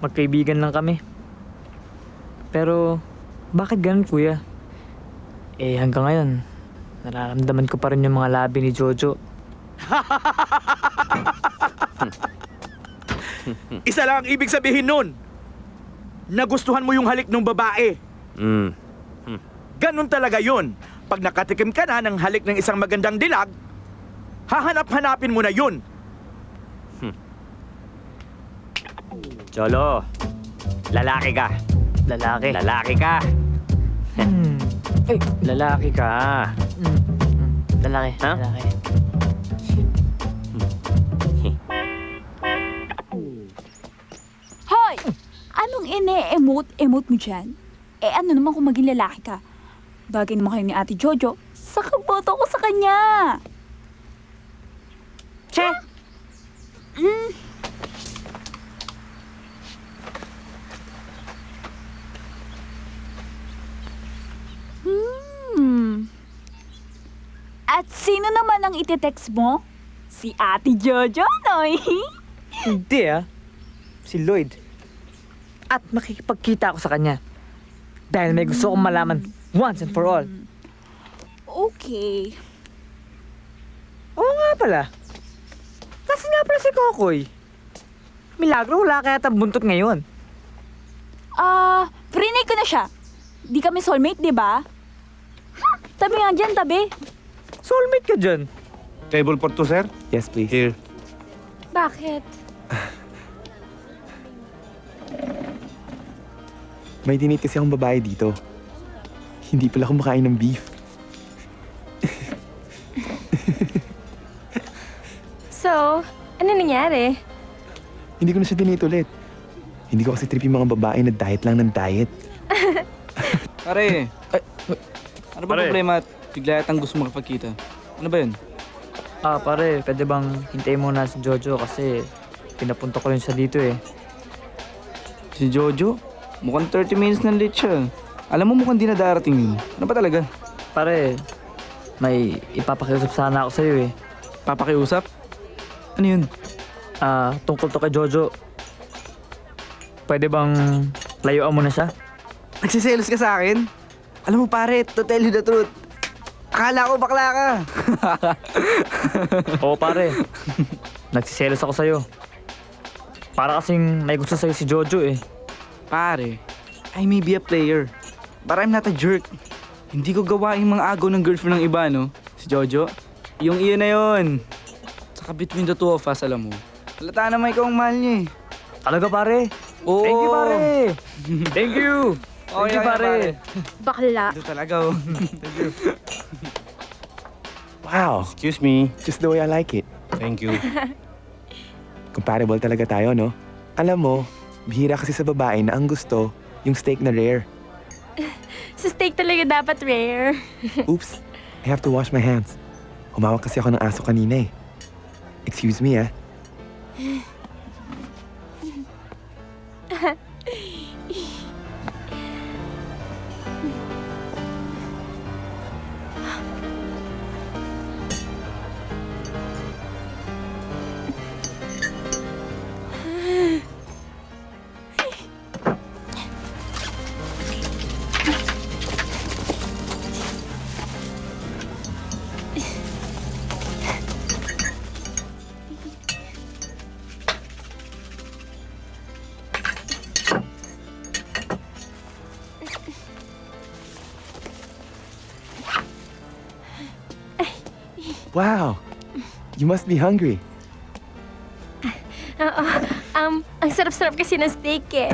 [SPEAKER 3] Magkaibigan lang kami. Pero, bakit ganun kuya? Hanggang ngayon, nararamdaman ko pa rin yung mga labi ni Jojo.
[SPEAKER 13] Isa lang ang ibig sabihin nun. Nagustuhan mo yung halik ng babae. Ganon talaga yun. Pag nakatikim ka na ng halik ng isang magandang dilag, hahanap-hanapin mo na yun.
[SPEAKER 8] Cholo, lalaki ka.
[SPEAKER 3] Lalaki.
[SPEAKER 8] Lalaki ka. Lalaki ka.
[SPEAKER 3] Lalaki.
[SPEAKER 8] Ha?
[SPEAKER 3] Lalaki.
[SPEAKER 12] Hoy! Anong ine-emote mo dyan? Ano naman kung maging lalaki ka? Bagay naman kayo ni Ate Jojo. Saka boto ko sa kanya.
[SPEAKER 3] Che!
[SPEAKER 12] At sino naman ang ite-text mo? Si Ate Jojo, Noy?
[SPEAKER 3] Hindi ah. Si Lloyd. At makikipagkita ako sa kanya. Dahil may gusto kong malaman once and for all.
[SPEAKER 12] Okay.
[SPEAKER 3] Oo nga pala. Kasi nga pala si Kokoy. Milagro wala kaya buntot ngayon.
[SPEAKER 12] Frinig ko na siya. Di kami soulmate, di ba? Tabi nga dyan, tabi.
[SPEAKER 3] Soulmate ka dyan.
[SPEAKER 10] Table for two, sir?
[SPEAKER 9] Yes, please.
[SPEAKER 10] Here.
[SPEAKER 4] Bakit?
[SPEAKER 9] May dinate kasi akong babae dito. Hindi pala kumakain ng beef.
[SPEAKER 4] So, ano nangyari?
[SPEAKER 9] Hindi ko na siya dinate ulit. Hindi ko kasi trip yung mga babae na diet lang ng diet.
[SPEAKER 10] Pare, ano ba
[SPEAKER 3] Pare.
[SPEAKER 10] problema at bigla yatang gusto makapagkita? Ano ba yun?
[SPEAKER 3] Pare, pwede bang hintayin mo na si Jojo kasi pinapunta ko rin siya dito eh.
[SPEAKER 10] Si Jojo? Mukhang 30 minutes na late siya. Alam mo mukhang di na darating yun. Ano ba talaga?
[SPEAKER 3] Pare, may ipapakiusap sana ako sa'yo eh.
[SPEAKER 10] Papakiusap? Ano yun?
[SPEAKER 3] Tungkol to kay Jojo. Pwede bang layuan mo na siya?
[SPEAKER 10] Nagsiselos ka sa akin? Alam mo pare, to tell you the truth. Akala ko bakla ka.
[SPEAKER 3] Oo pare, nagsiselos ako sa'yo. Para kasing may gusto sa'yo si Jojo eh.
[SPEAKER 10] Pare, I may be a player, but I'm not a jerk. Hindi ko gawa yung mga agaw ng girlfriend ng iba, no? Si Jojo, yung iyon na yun. Saka between the two of us, alam mo, halata naman ikaw ang mahal niya eh.
[SPEAKER 3] Talaga pare?
[SPEAKER 10] Oo.
[SPEAKER 3] Thank you pare! Thank you! Thank you pare!
[SPEAKER 4] Bakla.
[SPEAKER 10] Ito talaga oh.
[SPEAKER 9] Wow!
[SPEAKER 8] Excuse me.
[SPEAKER 9] Just the way I like it.
[SPEAKER 8] Thank you.
[SPEAKER 9] Comparable talaga tayo, no? Alam mo, bihira kasi sa babae na ang gusto yung steak na rare.
[SPEAKER 4] Sa steak talaga dapat rare.
[SPEAKER 9] Oops, I have to wash my hands. Humawak kasi ako ng aso kanina eh. Excuse me, ah. Wow! You must be hungry.
[SPEAKER 4] Oo. Ang sarap-sarap kasi ng steak eh.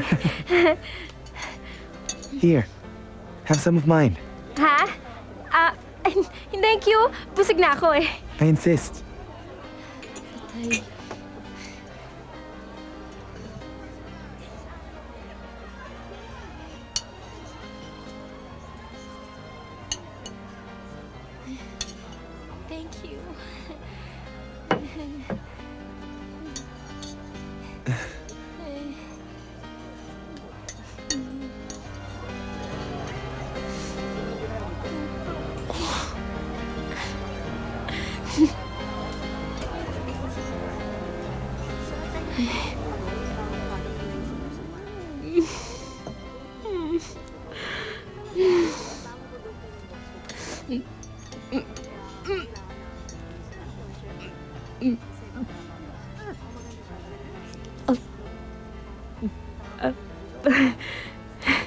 [SPEAKER 9] Here, have some of mine.
[SPEAKER 4] Ha? Thank you. Busog na ako eh.
[SPEAKER 9] I insist.
[SPEAKER 4] Thank you.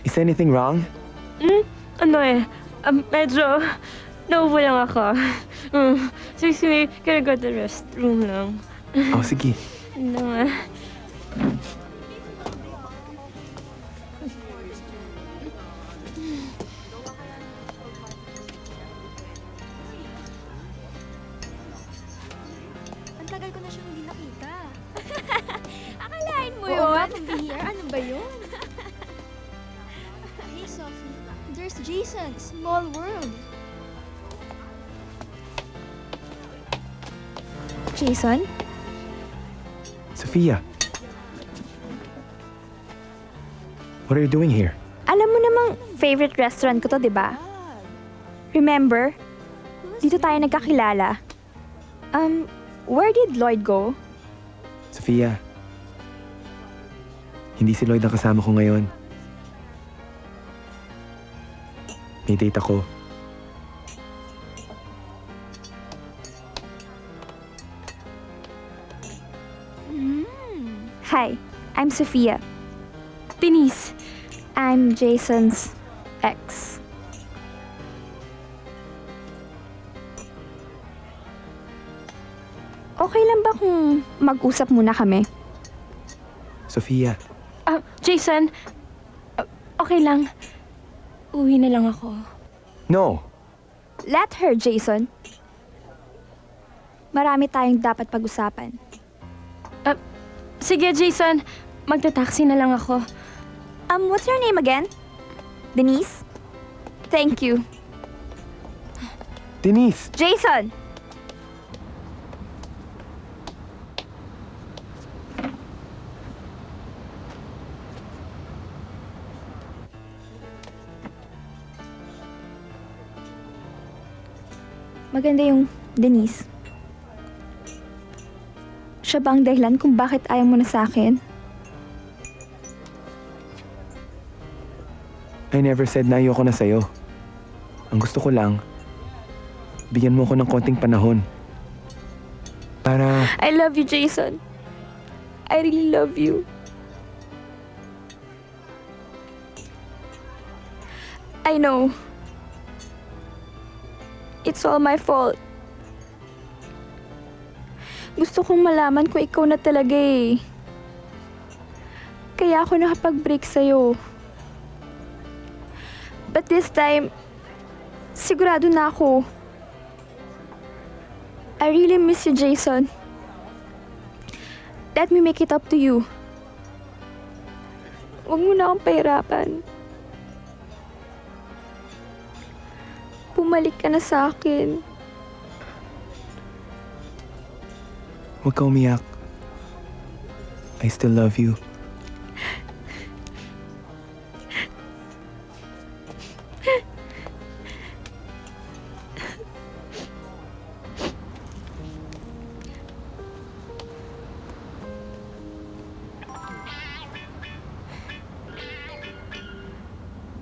[SPEAKER 9] Is anything wrong?
[SPEAKER 4] Ano eh, medyo naubo lang ako. Excuse me, can I go to the restroom lang?
[SPEAKER 9] Oh, sige.
[SPEAKER 4] Ano nga.
[SPEAKER 11] Ang tagal ko na siyang hindi nakita. Akalain mo yun? Oo nga, pambihira. Ano ba yun? Hey, Sophie. There's Jason. Small world. Jason?
[SPEAKER 9] Sophia. What are you doing here?
[SPEAKER 7] Alam mo namang favorite restaurant ko to, di ba? Remember? Dito tayo nagkakilala. Where did Lloyd go?
[SPEAKER 9] Sophia. Hindi si Lloyd ang kasama ko ngayon. May date ako.
[SPEAKER 7] Hi, I'm Sophia.
[SPEAKER 4] Denise,
[SPEAKER 7] I'm Jason's ex. Okay lang ba kung mag-usap muna kami?
[SPEAKER 9] Sophia.
[SPEAKER 4] Jason, okay lang. Uwi na lang ako.
[SPEAKER 9] No!
[SPEAKER 7] Let her, Jason. Marami tayong dapat pag-usapan.
[SPEAKER 4] Sige, Jason. Magta-taxi na lang ako.
[SPEAKER 7] What's your name again? Denise? Thank you.
[SPEAKER 9] Denise!
[SPEAKER 7] Jason! Maganda yung Denise. Siya ba ang dahilan kung bakit ayaw mo na sa akin?
[SPEAKER 9] I never said na ayoko na sa'yo. Ang gusto ko lang, bigyan mo ko ng konting panahon. Para...
[SPEAKER 7] I love you, Jason. I really love you. I know. It's all my fault. Gusto kong malaman kung ikaw na talaga eh. Kaya ako nakapag-break sa'yo. But this time, sigurado na ako. I really miss you, Jason. Let me make it up to you. Huwag mo na akong pahirapan. Bumalik ka na sa akin.
[SPEAKER 9] Huwag ka umiyak. I still love you.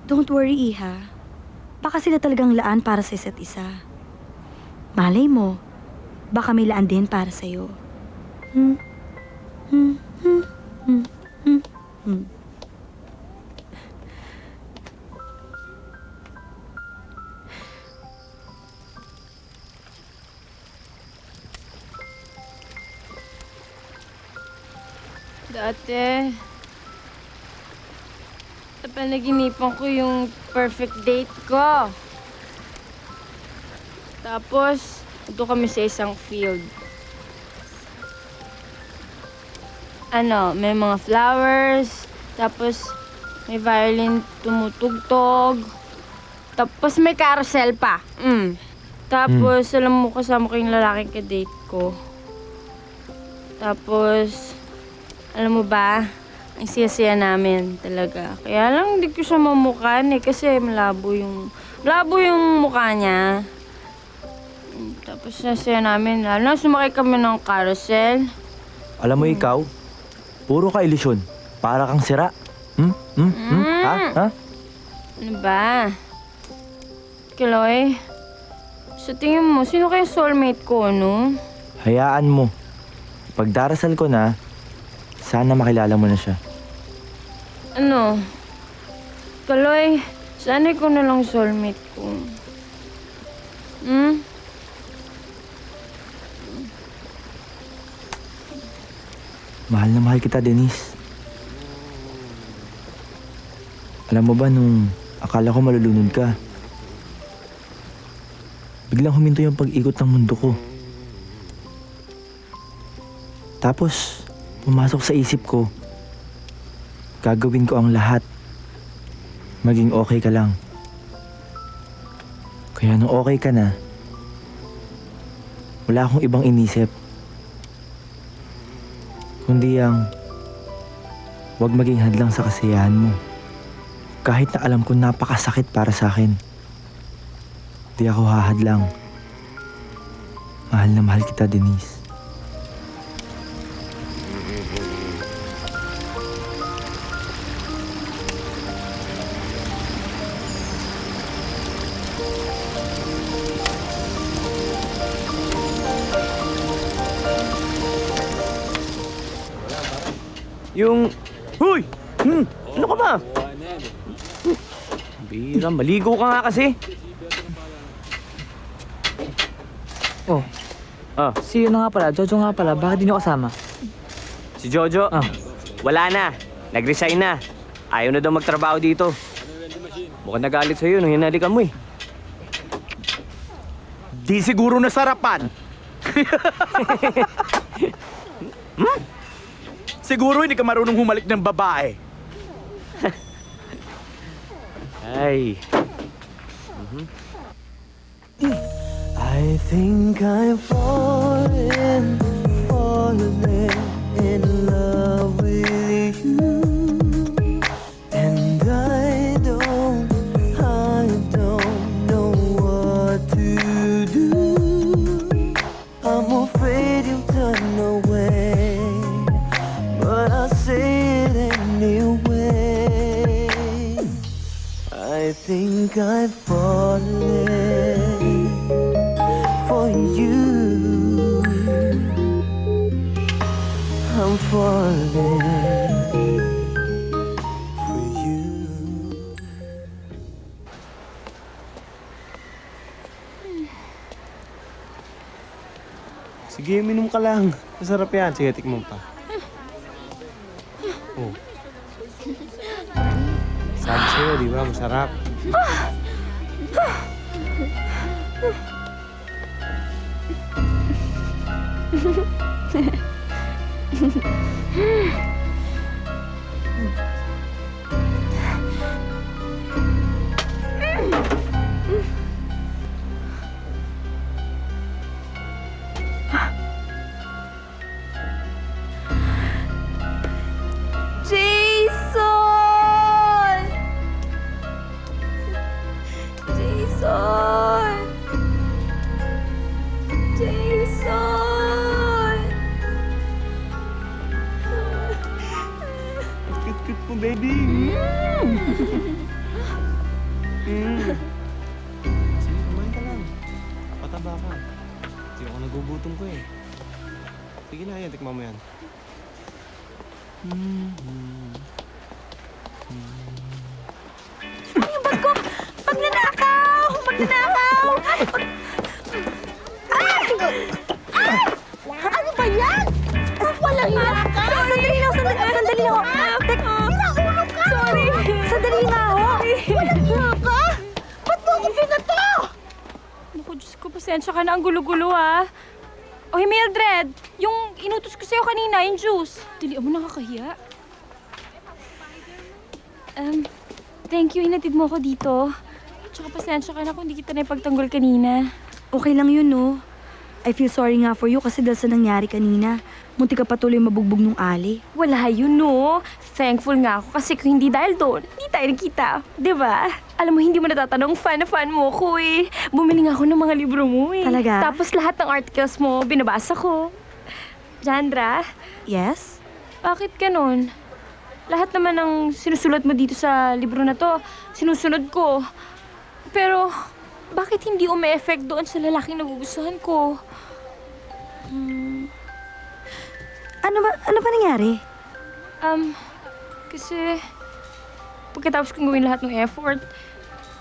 [SPEAKER 12] Don't worry, Iha. Baka sila talagang laan para sa isa't isa. Malay mo, baka may laan din para sa'yo.
[SPEAKER 4] Dati, napanaginipan ko yung perfect date ko. Tapos, doon kami sa isang field. May mga flowers, tapos may violin tumutugtog, tapos may carousel pa. Tapos, alam mo, kasama ko yung lalaking ka-date ko. Tapos, alam mo ba, ang siya-siya namin talaga. Kaya lang hindi ko siya mamukhaan kasi malabo yung mukha niya. Tapos siya namin, lalo na sumakay kami ng carousel.
[SPEAKER 2] Alam mo ikaw, puro ka ilusyon. Para kang sira. Ha?
[SPEAKER 4] Ano ba? Kiloy, sa tingin mo, sino kaya soulmate ko, no?
[SPEAKER 2] Hayaan mo. Pagdarasal ko na, sana makilala mo na siya.
[SPEAKER 4] Kaloy, sanay ko na lang soulmate ko.
[SPEAKER 2] Mahal na mahal kita, Denise. Alam mo ba nung akala ko malulunod ka, biglang huminto yung pag-ikot ng mundo ko. Tapos, pumasok sa isip ko, gagawin ko ang lahat. Maging okay ka lang. Kaya nung okay ka na, wala akong ibang inisip, Kundi ang huwag maging hadlang sa kasiyahan mo. Kahit na alam ko napakasakit para sa akin. Di ako hahadlang. Mahal na mahal kita, Denise.
[SPEAKER 3] Yung... Hoy! Ano ka ba? Bira, maligo ka nga kasi. Oh. Si ano nga pala, Jojo nga pala, bakit di nyo kasama?
[SPEAKER 14] Si Jojo, wala na. Nag-resign na. Ayaw na daw magtrabaho dito. Mukhang nagalit sa'yo nung hinalikan mo eh.
[SPEAKER 13] Di siguro nasarapan. Siguro hindi ka marunong humalik ng babae.
[SPEAKER 14] Ay.
[SPEAKER 5] I think I'm falling in love with you. And I don't know what to do. I'm afraid you'll turn away, but I say it anyway. I think I'm falling for you. I'm falling for you.
[SPEAKER 14] Sige, minum ka lang. Masarap yan. Sige, tikman pa. Oh. Sabi sa'yo, di ba? Masarap.
[SPEAKER 4] Jason! Jason! Jason!
[SPEAKER 14] Cute mo, baby. Sige, kumain ka lang. Pataba ka. Hindi ako nagugutom ko eh. Sige na yan, tikman mo yan.
[SPEAKER 4] Yung bag ko! Magnanakaw! Magnanakaw! Ay! Ano ba yan? Walang nakaw! Sandali lang! Sandali lang! Sinaulog ka! Sorry! Sandali nga ako! Walang naka! Ba't mo ako pinato? Naku, Diyos ko, pasensya ka na. Ang gulo-gulo, ha? Oy, Mildred! Yung inutos ko sa'yo kanina, yung juice. Dali mo, nakakahiya. Thank you, hinatid mo ako dito. Tsaka pasensya ka na kung hindi kita na ipagtanggol kanina.
[SPEAKER 12] Okay lang yun, no? I feel sorry nga for you kasi dahil sa nangyari kanina. Munti ka patuloy mabugbog nung ali.
[SPEAKER 4] Wala yun, no? Thankful nga ako kasi kung hindi dahil doon, hindi tayo nagkita. Diba? Alam mo, hindi mo natatanong, fan na fan mo ko eh. Bumili nga ako ng mga libro mo eh.
[SPEAKER 12] Talaga?
[SPEAKER 4] Tapos lahat ng articles mo, binabasa ko. Jandra,
[SPEAKER 12] Yes?
[SPEAKER 4] bakit ganun? Lahat naman ng sinusulat mo dito sa libro na to, sinusunod ko. Pero, bakit hindi umi-effect doon sa lalaking nagugustuhan ko?
[SPEAKER 12] Ano ba nangyari?
[SPEAKER 4] Kasi pagkatapos kong gawin lahat ng effort,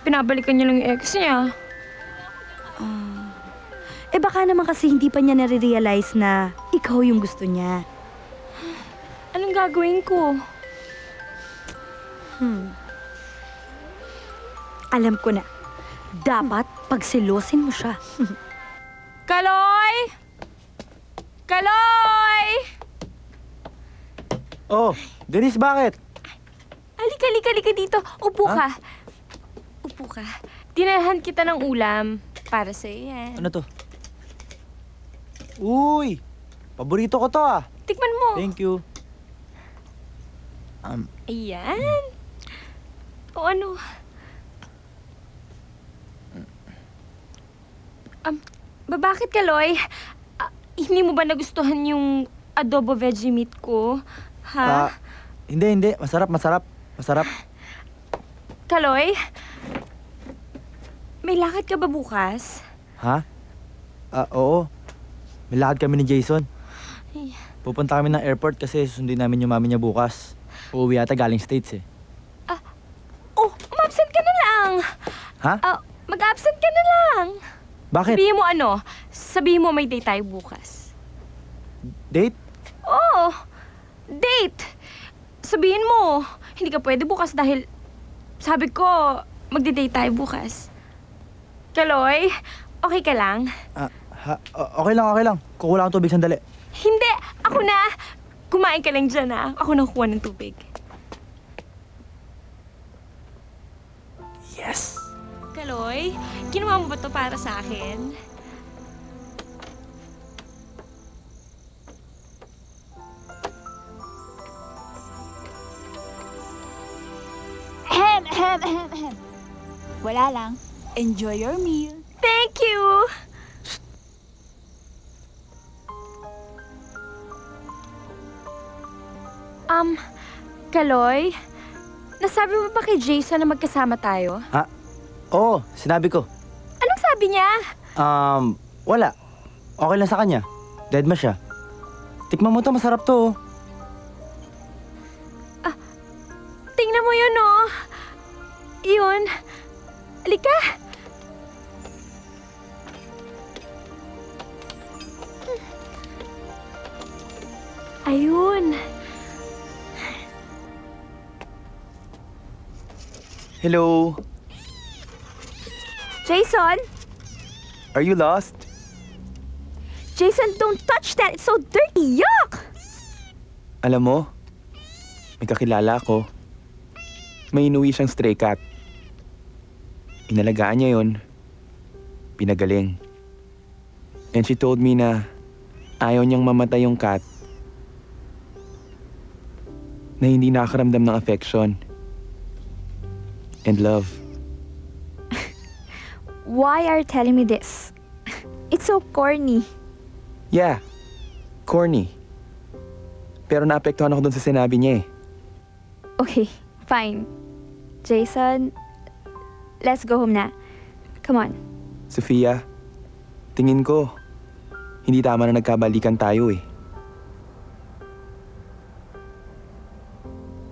[SPEAKER 4] pinabalikan niya lang yung ex niya.
[SPEAKER 12] Baka naman kasi hindi pa niya nare-realize na ikaw yung gusto niya.
[SPEAKER 4] Anong gagawin ko?
[SPEAKER 12] Alam ko na. Dapat pagselosin mo siya.
[SPEAKER 4] Kaloy! Kaloy!
[SPEAKER 2] Oh, Denise, bakit?
[SPEAKER 4] Halika dito. Upo ka. Upo ka. Dinalhan kita ng ulam para sa'yo yan.
[SPEAKER 2] Ano to? Uy! Paborito ko to ah.
[SPEAKER 4] Tikman mo.
[SPEAKER 2] Thank you.
[SPEAKER 4] Ayan. O ano? Bakit, Kaloy? Hindi mo ba nagustuhan yung adobo veggie meat ko? Ha?
[SPEAKER 2] Hindi. Masarap.
[SPEAKER 4] Kaloy? May lakad ka ba bukas?
[SPEAKER 2] Ha? Oo. May lakad kami ni Jason.
[SPEAKER 4] Ay.
[SPEAKER 2] Pupunta kami ng airport kasi susundin namin yung mami niya bukas. Uuwi ata galing States eh.
[SPEAKER 4] Umabsent ka na lang.
[SPEAKER 2] Ha?
[SPEAKER 4] Mag-absent ka na lang.
[SPEAKER 2] Bakit?
[SPEAKER 4] Sabihin mo ano? Sabihin mo may date tayo bukas.
[SPEAKER 2] Date?
[SPEAKER 4] Oo, date. Sabihin mo, hindi ka pwede bukas dahil sabi ko, magde-date tayo bukas. Kaloy, okay ka lang?
[SPEAKER 2] Okay lang. Kukulang ang tubig sandali.
[SPEAKER 4] Hindi, ako na. Kumain ka lang dyan Ako na kukuha ng tubig.
[SPEAKER 2] Yes!
[SPEAKER 4] Kaloy, ginawa mo ba to para sa akin?
[SPEAKER 5] Wala lang. Enjoy your meal.
[SPEAKER 4] Thank you! Kaloy, nasabi mo ba kay Jason na magkasama tayo?
[SPEAKER 2] Oo, sinabi ko.
[SPEAKER 4] Anong sabi niya?
[SPEAKER 2] Wala. Okay lang sa kanya. Dead ma siya. Tikman mo to, masarap to.
[SPEAKER 4] Tingnan mo yun, oh. Yun. Halika. Ayun.
[SPEAKER 9] Hello?
[SPEAKER 4] Jason?
[SPEAKER 9] Are you lost?
[SPEAKER 4] Jason, don't touch that. It's so dirty. Yuck!
[SPEAKER 9] Alam mo, may kakilala ko. May inuwi siyang stray cat. Inalagaan niya yon. Pinagaling. And she told me na ayaw niyang mamatay yung cat. Na hindi nakakaramdam ng affection. And love.
[SPEAKER 11] Why are you telling me this? It's so corny.
[SPEAKER 9] Yeah, corny. Pero naapektuhan ako dun sa sinabi niya eh.
[SPEAKER 11] Okay, fine. Jason, let's go home na. Come on.
[SPEAKER 9] Sofia, tingin ko, hindi tama na nagkabalikan tayo eh.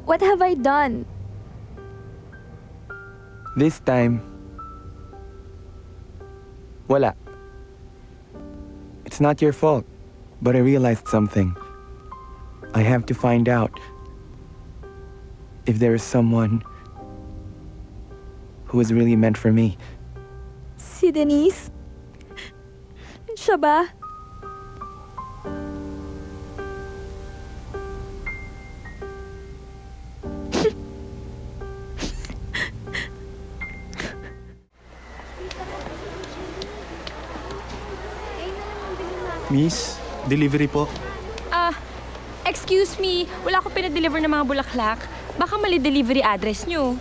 [SPEAKER 11] What have I done?
[SPEAKER 9] This time, wala. It's not your fault, but I realized something. I have to find out if there is someone who is really meant for me.
[SPEAKER 11] Si Denise? Siya ba?
[SPEAKER 15] Miss, delivery po.
[SPEAKER 4] Excuse me, wala akong pinadeliver ng mga bulaklak. Baka mali delivery address nyo.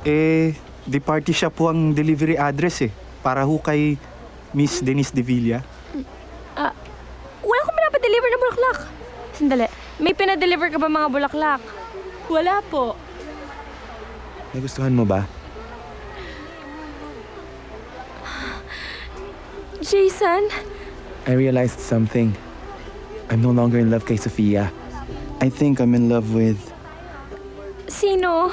[SPEAKER 15] The party shop po ang delivery address eh. Para ho kay Miss Denise De Villa.
[SPEAKER 4] Wala akong pinapadeliver ng bulaklak. Sandali, may pinadeliver ka ba mga bulaklak? Wala po.
[SPEAKER 9] Nagustuhan mo ba?
[SPEAKER 4] Jason?
[SPEAKER 9] I realized something. I'm no longer in love kay Sofia. I think I'm in love with...
[SPEAKER 4] Sino?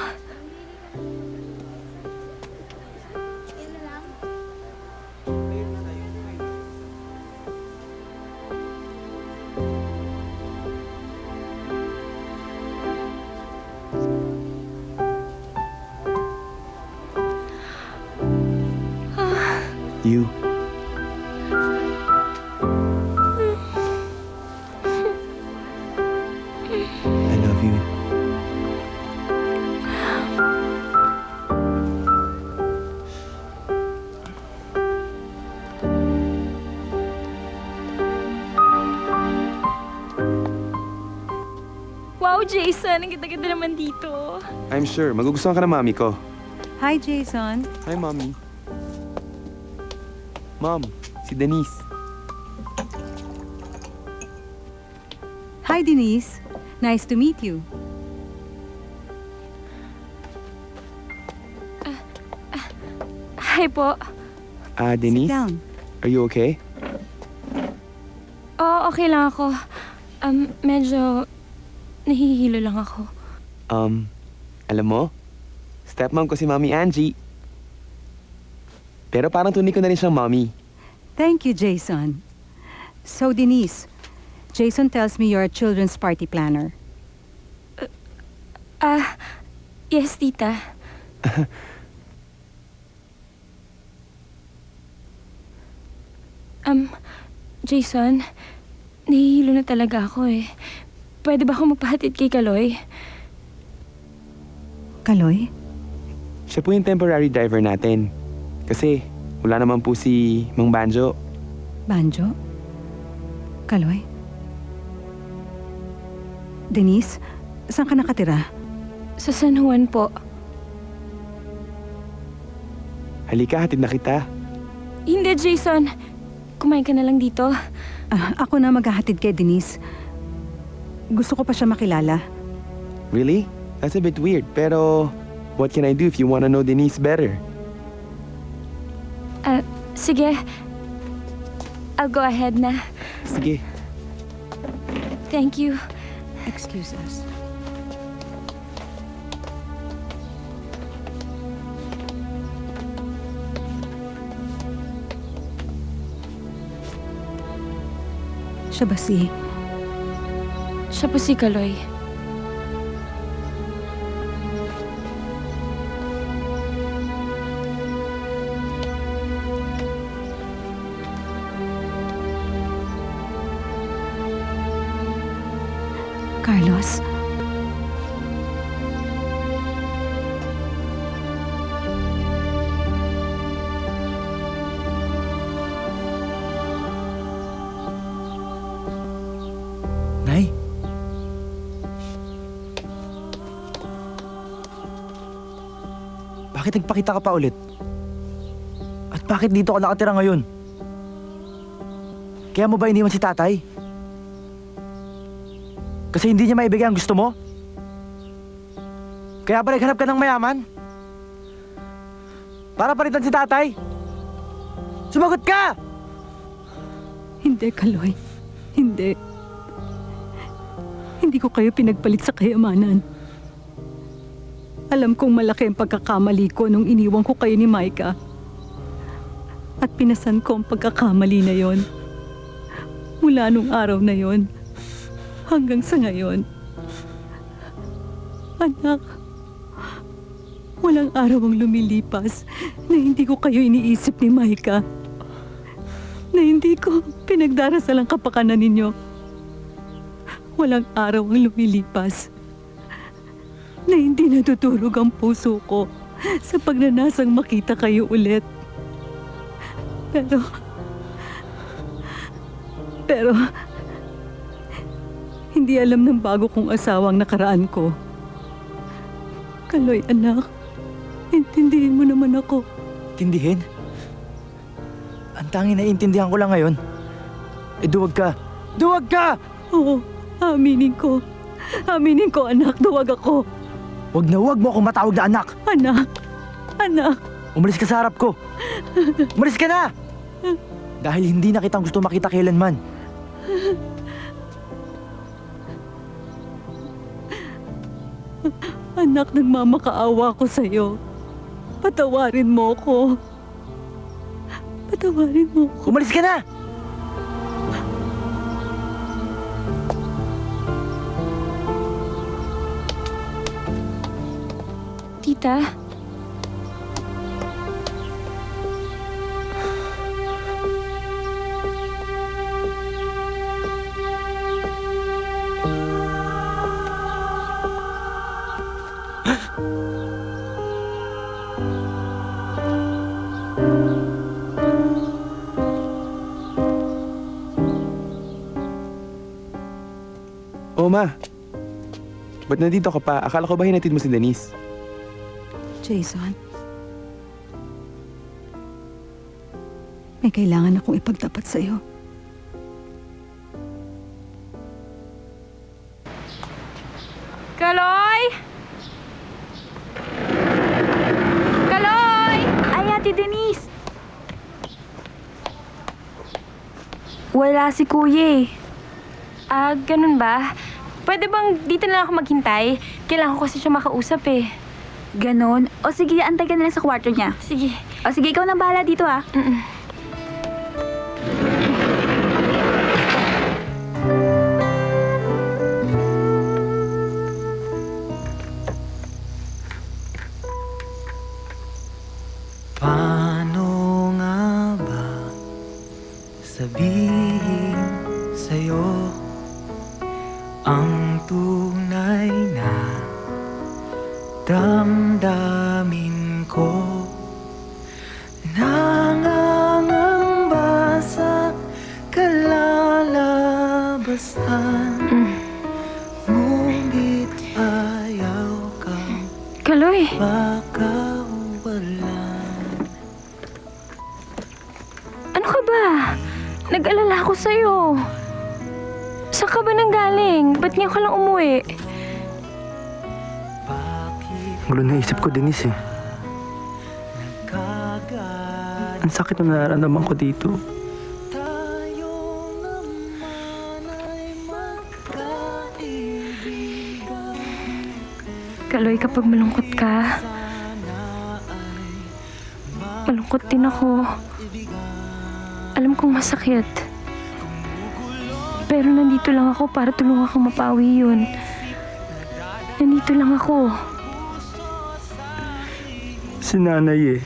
[SPEAKER 9] You. I love you.
[SPEAKER 4] Wow, Jason! Ang ganda-ganda naman dito.
[SPEAKER 9] I'm sure, magugustuhan ka ng mami ko.
[SPEAKER 12] Hi, Jason.
[SPEAKER 9] Hi, Mommy. Mom, si Denise.
[SPEAKER 12] Hi, Denise. Nice to meet you.
[SPEAKER 4] Hi po.
[SPEAKER 9] Denise?
[SPEAKER 12] Down.
[SPEAKER 9] Are you okay?
[SPEAKER 4] Oo, okay lang ako. Medyo nahihilo lang ako.
[SPEAKER 9] Alam mo, stepmom ko si Mami Angie. Pero parang tunay ko na rin siyang mommy.
[SPEAKER 12] Thank you, Jason. So, Denise, Jason tells me you're a children's party planner.
[SPEAKER 4] Yes, tita. Jason, nahihilo na talaga ako eh. Pwede ba ako magpahatid kay Kaloy?
[SPEAKER 12] Kaloy?
[SPEAKER 9] Siya po yung temporary driver natin. Kasi wala naman po si Mang Banjo.
[SPEAKER 12] Banjo? Kaloy? Denise, saan ka nakatira?
[SPEAKER 4] Sa San Juan po.
[SPEAKER 9] Halika, hatid na kita.
[SPEAKER 4] Hindi, Jason. Kumain ka na lang dito.
[SPEAKER 12] Ako na maghahatid kay Denise. Gusto ko pa siya makilala.
[SPEAKER 9] Really? That's a bit weird. Pero what can I do if you wanna know Denise better?
[SPEAKER 4] Sige. I'll go ahead na.
[SPEAKER 9] Sige.
[SPEAKER 4] Thank you.
[SPEAKER 12] Excuse us. Siya ba si...
[SPEAKER 4] Siya po si Kaloy.
[SPEAKER 12] Carlos?
[SPEAKER 2] Nay? Bakit nagpakita ka pa ulit? At bakit dito ka nakatira ngayon? Kaya mo ba iniwan si tatay? Kasi hindi niya maibigay ang gusto mo? Kaya ba naghanap ka ng mayaman? Para palitan si tatay? Sumagot ka!
[SPEAKER 12] Hindi, Kaloy. Hindi. Hindi ko kayo pinagpalit sa kayamanan. Alam kong malaki ang pagkakamali ko nung iniwan ko kayo ni Micah. At pinasan ko ang pagkakamali na yon. Mula nung araw na yon, hanggang sa ngayon. Anak, walang araw ang lumilipas na hindi ko kayo iniisip ni Micah. Na hindi ko pinagdarasal ang kapakanan ninyo. Walang araw ang lumilipas na hindi natutulog ang puso ko sa pagnanasang makita kayo ulit. Pero, hindi alam ng bago kong asawang nakaraan ko. Kaloy, anak, intindihin mo naman ako.
[SPEAKER 2] Intindihin? Ang tanging naiintindihan ko lang ngayon, duwag ka! Duwag ka!
[SPEAKER 12] Oo, aminin ko. Aminin ko, anak, duwag ako.
[SPEAKER 2] Wag mo akong matawag na anak!
[SPEAKER 12] Anak! Anak!
[SPEAKER 2] Umalis ka sa harap ko! Umalis ka na! Dahil hindi na kitang gusto makita kailanman.
[SPEAKER 12] Anak, nagmamakaawa ko sa'yo. Patawarin mo ko. Patawarin mo ko.
[SPEAKER 2] Umalis ka na!
[SPEAKER 4] Tita?
[SPEAKER 9] Oh, Ma. Ba't nandito ka pa? Akala ko ba hinatid mo si Denise?
[SPEAKER 12] Jason, may kailangan akong ipagtapat sa'yo.
[SPEAKER 4] Kaloy! Kaloy!
[SPEAKER 7] Ay, Ate Denise! Wala si Kuya eh.
[SPEAKER 4] Ganun ba? Pwede bang dito na lang ako maghintay? Kailangan ko kasi siya makausap eh.
[SPEAKER 7] Ganon? O sige, antay ka na lang sa kwarto niya.
[SPEAKER 4] Sige.
[SPEAKER 7] O sige, ikaw nang bahala dito ah.
[SPEAKER 2] Paano nga ba sabihin sa'yo ang tunay na damdamin ko? Nangangamba sa kalalabasan, ngunit ayaw kang
[SPEAKER 4] Kaloy!
[SPEAKER 2] pakawalan.
[SPEAKER 4] Ano ka ba? Nag-alala ako sa'yo. Saan ka ba nanggaling? Ba't ngayon ka lang umuwi?
[SPEAKER 2] Gulo na isip ko, Denise eh. Ang sakit na nararamdaman ko dito.
[SPEAKER 4] Kaloy, kapag malungkot ka, malungkot din ako. Alam kong masakit. Pero nandito lang ako para tulungan kang mapawi yun. Nandito lang ako.
[SPEAKER 2] Si nanay eh.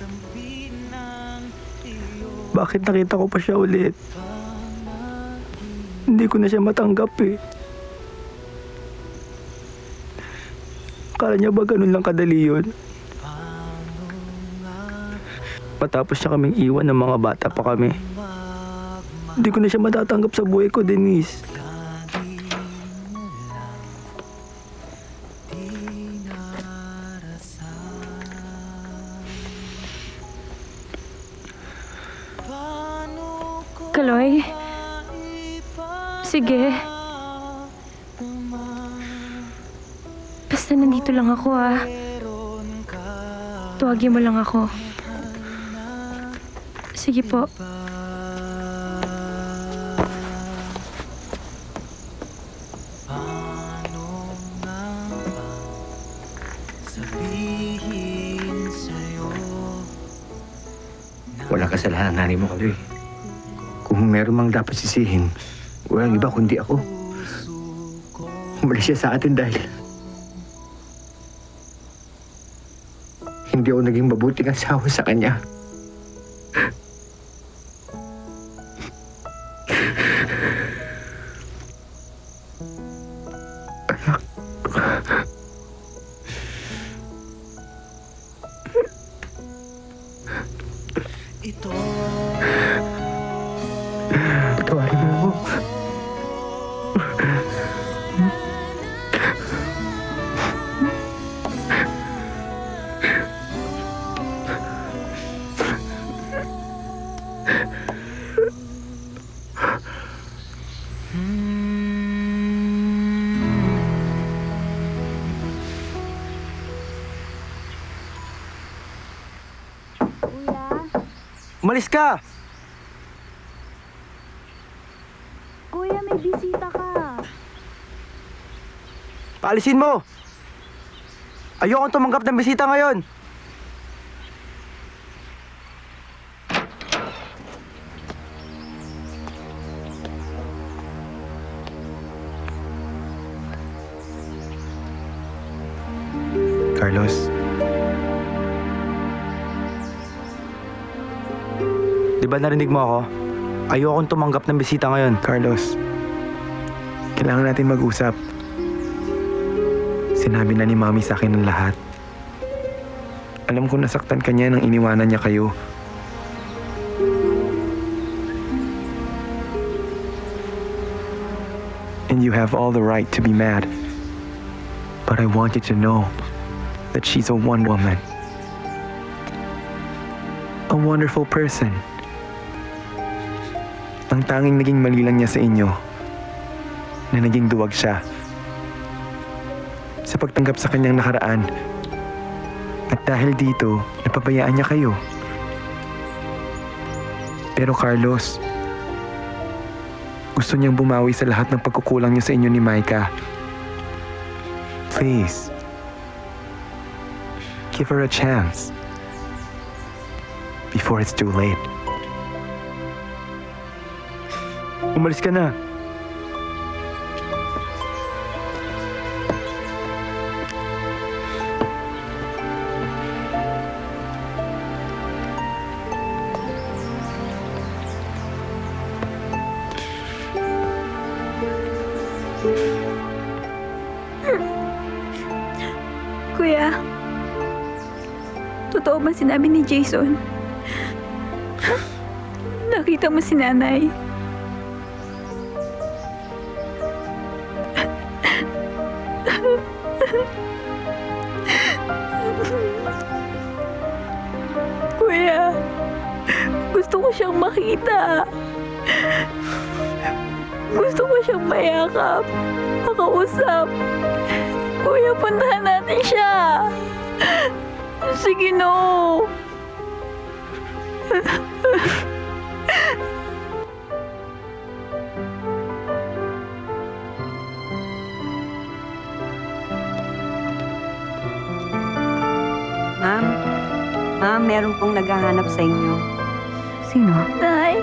[SPEAKER 2] Bakit nakita ko pa siya ulit? Hindi ko na siya matanggap eh. Akala niya ba ganun lang kadali yun? Patapos siya kaming iwan ng mga bata pa kami. Hindi ko na siya matatanggap sa buhay ko, Denise.
[SPEAKER 4] Kaloy? Sige. Basta nandito lang ako ah. Tuwagin mo lang ako. Sige po.
[SPEAKER 8] Walang kasalanan nanay mo, Kaloy. Kung meron mang dapat sisihin, walang iba kundi ako. Umalis siya sa atin dahil hindi ako naging mabuting asawa sa kanya. Patawarin mo ako.
[SPEAKER 2] Umalis ka!
[SPEAKER 7] Kuya, may bisita ka.
[SPEAKER 2] Paalisin mo! Ayokong tumanggap ng bisita ngayon!
[SPEAKER 9] Carlos,
[SPEAKER 2] Di ba narinig mo ako? Ayokong tumanggap ng bisita ngayon.
[SPEAKER 9] Carlos, kailangan natin mag-usap. Sinabi na ni Mami sa akin ang lahat. Alam ko nasaktan ka niya nang iniwanan niya kayo. And you have all the right to be mad. But I want you to know that she's a one woman. A wonderful person. Ang tanging naging mali lang niya sa inyo na naging duwag siya sa pagtanggap sa kanyang nakaraan. At dahil dito, napabayaan niya kayo. Pero Carlos, gusto niyang bumawi sa lahat ng pagkukulang niya sa inyo ni Micah. Please, give her a chance before it's too late. Umalis ka na.
[SPEAKER 7] Kuya, totoo ba sinabi ni Jason? Nakita mo si nanay? Kuya, gusto ko siyang makita. Gusto ko siyang mayakap, makausap. Kuya, puntahan natin siya. Sige, no.
[SPEAKER 16] Ma'am, meron pong naghahanap sa inyo.
[SPEAKER 12] Sino?
[SPEAKER 7] Nay.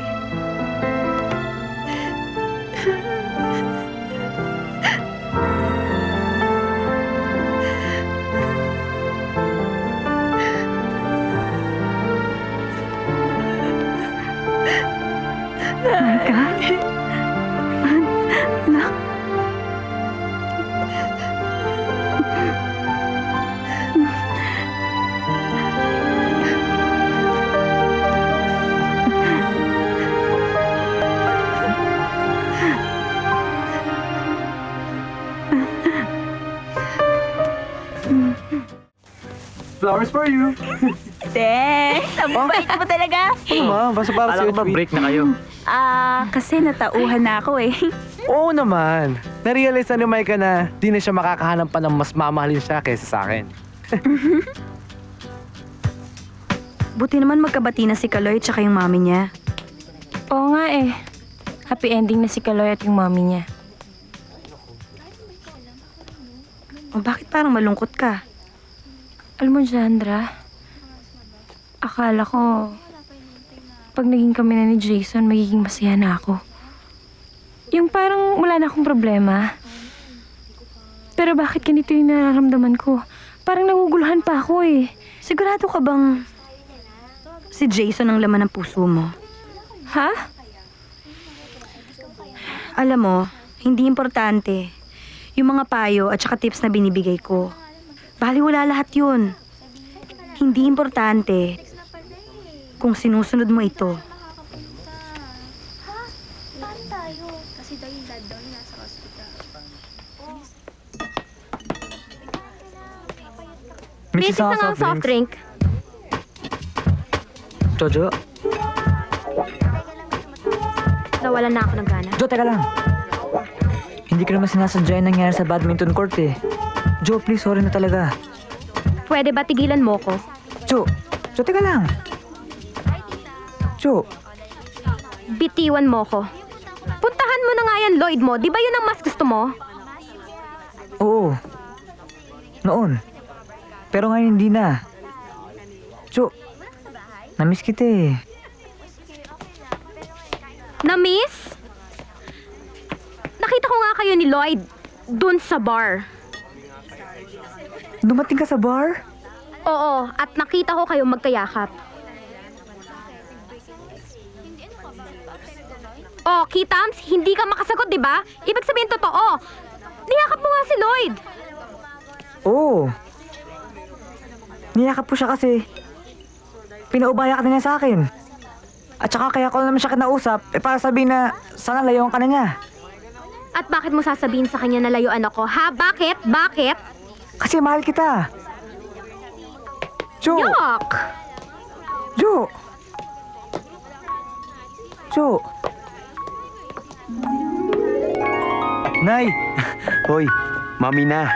[SPEAKER 12] Micah? Anak?
[SPEAKER 10] Flowers for you.
[SPEAKER 7] Thanks! Ang bait mo talaga.
[SPEAKER 10] Oo, ma. Basta para
[SPEAKER 3] Kala
[SPEAKER 10] sa'yo.
[SPEAKER 3] ko ba break na kayo?
[SPEAKER 7] Kasi natauhan na ako eh.
[SPEAKER 10] Oo naman. Na-realize na ni Micah na di na siya makakahanap pa ng mas mamahalin siya kaysa sa akin.
[SPEAKER 7] Buti naman magkabati na si Kaloy at saka yung mami niya.
[SPEAKER 4] Oo nga eh. Happy ending na si Kaloy at yung mommy niya.
[SPEAKER 7] O bakit parang malungkot ka?
[SPEAKER 4] Alam mo, Jandra, akala ko pag naging kami na ni Jason, magiging masaya na ako. Yung parang wala na akong problema. Pero bakit ganito yung nararamdaman ko? Parang naguguluhan pa ako eh.
[SPEAKER 7] Sigurado ka bang si Jason ang laman ng puso mo?
[SPEAKER 4] Ha?
[SPEAKER 7] Alam mo, hindi importante yung mga payo at saka tips na binibigay ko. Baliwala lahat yun. Hindi importante kung sinusunod mo ito.
[SPEAKER 11] Please, isang soft drink.
[SPEAKER 3] Jojo?
[SPEAKER 11] Nawalan na ako ng gana.
[SPEAKER 3] Jo, teka lang. Hindi ko naman sinasadya yung nangyari sa badminton court eh. Jo, please, sorry na talaga.
[SPEAKER 11] Pwede ba tigilan mo ko?
[SPEAKER 3] Jo, teka lang. Jo.
[SPEAKER 11] Bitiwan mo ko. Puntahan mo na nga yan, Lloyd mo. Di ba yun ang mas gusto mo?
[SPEAKER 3] Oo. Noon. Pero ngayon hindi na. Jo, namiss kita eh.
[SPEAKER 11] Na-miss? Nakita ko nga kayo ni Lloyd dun sa bar.
[SPEAKER 3] Dumating ka sa bar?
[SPEAKER 11] Oo, at nakita ko kayo magkayakap. Oh, Kitams, hindi ka makasagot, di ba? Ibig sabihin totoo. Niyakap mo nga si Lloyd.
[SPEAKER 3] Oo. Niyakap ko siya kasi pinaubaya ka na niya sa akin. At saka kaya ko naman siya kinausap para sabihin na sana layuan ka na niya.
[SPEAKER 11] At bakit mo sasabihin sa kanya na layuan ako? Ha? Bakit? Bakit?
[SPEAKER 8] Kasi mahal kita. Jo!
[SPEAKER 11] Yuck!
[SPEAKER 8] Jo! Jo!
[SPEAKER 2] Nay!
[SPEAKER 9] Hoy, mami na.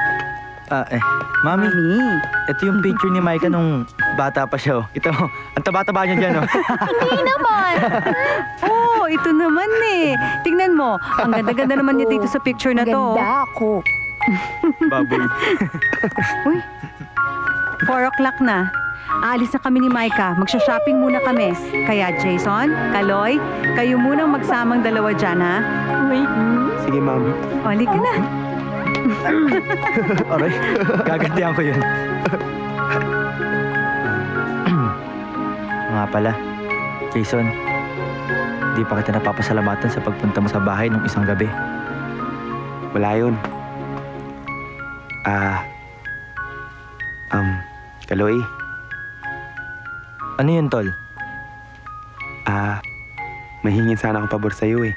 [SPEAKER 2] Mami, ito yung picture ni Micah nung bata pa siya. Oh. Ito, ang taba-taba niya dyan. Oh.
[SPEAKER 7] Hindi naman! Oo, ito naman eh. Tingnan mo, ang ganda-ganda naman niya dito sa picture na to.
[SPEAKER 11] Ganda ako.
[SPEAKER 2] Baboy.
[SPEAKER 7] Uy, 4 o'clock na. Aalis na kami ni Micah. Magsha-shopping muna kami. Kaya Jason, Kaloy, kayo munang magsamang dalawa dyan, ha? Uy.
[SPEAKER 9] Sige, ma'am.
[SPEAKER 7] Oli ka na.
[SPEAKER 2] Aray, gagantihan ko yun. Nga pala, Jason, di pa kita napapasalamatan sa pagpunta mo sa bahay nung isang gabi.
[SPEAKER 9] Wala yun. Kaloy.
[SPEAKER 2] Ano yun, Tol?
[SPEAKER 9] Mahingin sana akong pabor sa'yo eh.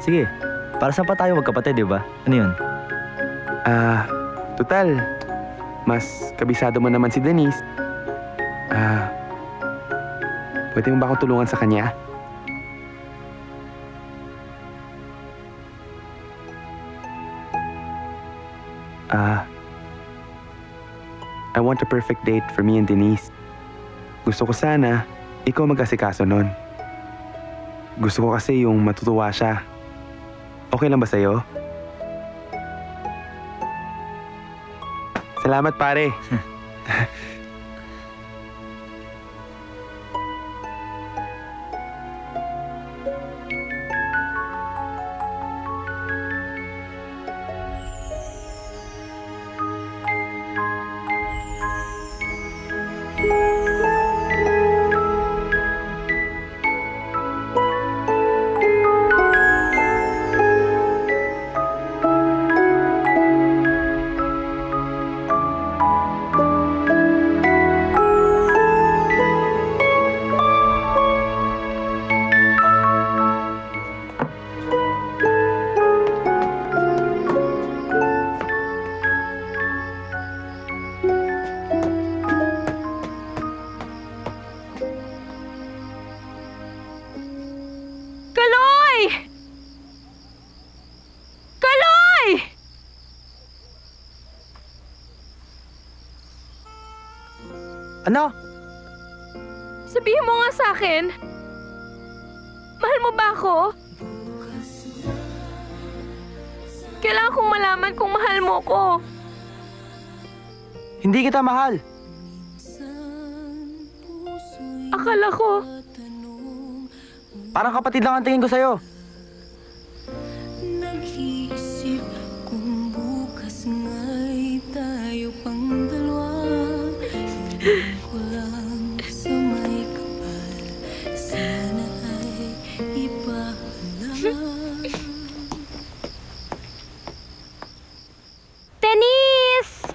[SPEAKER 2] Sige, para saan pa tayo magkapatid, di ba? Ano yun?
[SPEAKER 9] Total, mas kabisado mo naman si Denise. Pwede mo ba akong tulungan sa kanya? I want a perfect date for me and Denise. Gusto ko sana, ikaw mag-asikaso nun. Gusto ko kasi yung matutuwa siya. Okay lang ba sa'yo? Salamat, pare.
[SPEAKER 4] Kaloy! Kaloy!
[SPEAKER 2] Ano?
[SPEAKER 4] Sabihin mo nga sa akin. Mahal mo ba ako? Kailangan kong malaman kung mahal mo ko.
[SPEAKER 2] Hindi kita mahal.
[SPEAKER 4] Akala ko.
[SPEAKER 2] Parang kapatid lang ang tingin ko sa'yo.
[SPEAKER 5] Nag-iisip kung bukas nga'y tayo pang dalawa. Hiling ko lang sa may kapal, sana ay ipaalam.
[SPEAKER 11] Denise!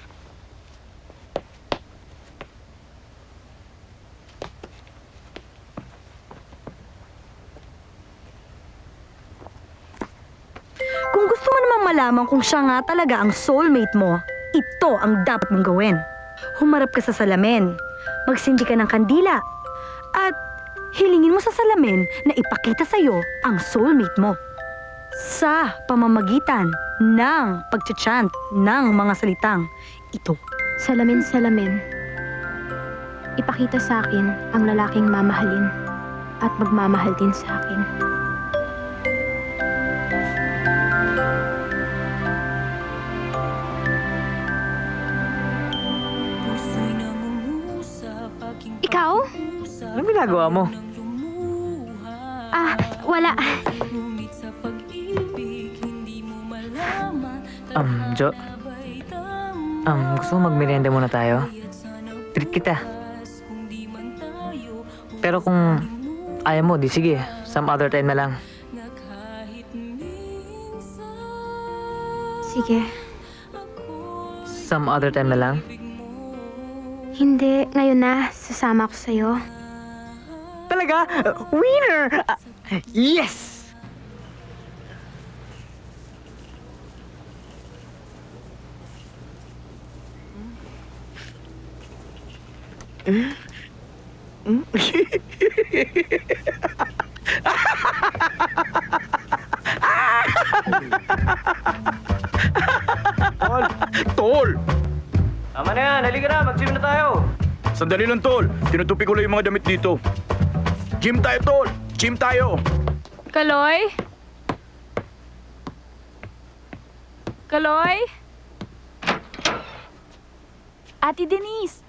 [SPEAKER 7] Kung gusto mo namang malaman kung siya nga talaga ang soulmate mo, ito ang dapat mong gawin. Humarap ka sa salamin, magsindi ka ng kandila, at hilingin mo sa salamin na ipakita sa'yo ang soulmate mo. Sa pamamagitan ng pagchachant ng mga salitang ito.
[SPEAKER 11] Salamin, salamin. Ipakita sa akin ang lalaking mamahalin at magmamahal din sa akin. Ikaw?
[SPEAKER 3] Anong ginagawa mo?
[SPEAKER 11] Wala.
[SPEAKER 3] Jo? Gusto mo magmerienda muna tayo? Treat kita. Pero kung ayaw mo, di sige. Some other time na lang.
[SPEAKER 11] Sige.
[SPEAKER 3] Some other time na lang?
[SPEAKER 11] Hindi. Ngayon na. Sasama ako sa'yo.
[SPEAKER 3] Talaga? Winner! Yes!
[SPEAKER 13] Tol!
[SPEAKER 14] Tama na yan, halika na, mag-gym na tayo.
[SPEAKER 13] Sandali lang, Tol. Tinutupi ko lang yung mga damit dito. Gym tayo, Tol! Gym tayo!
[SPEAKER 4] Kaloy? Kaloy?
[SPEAKER 7] Ate Denise,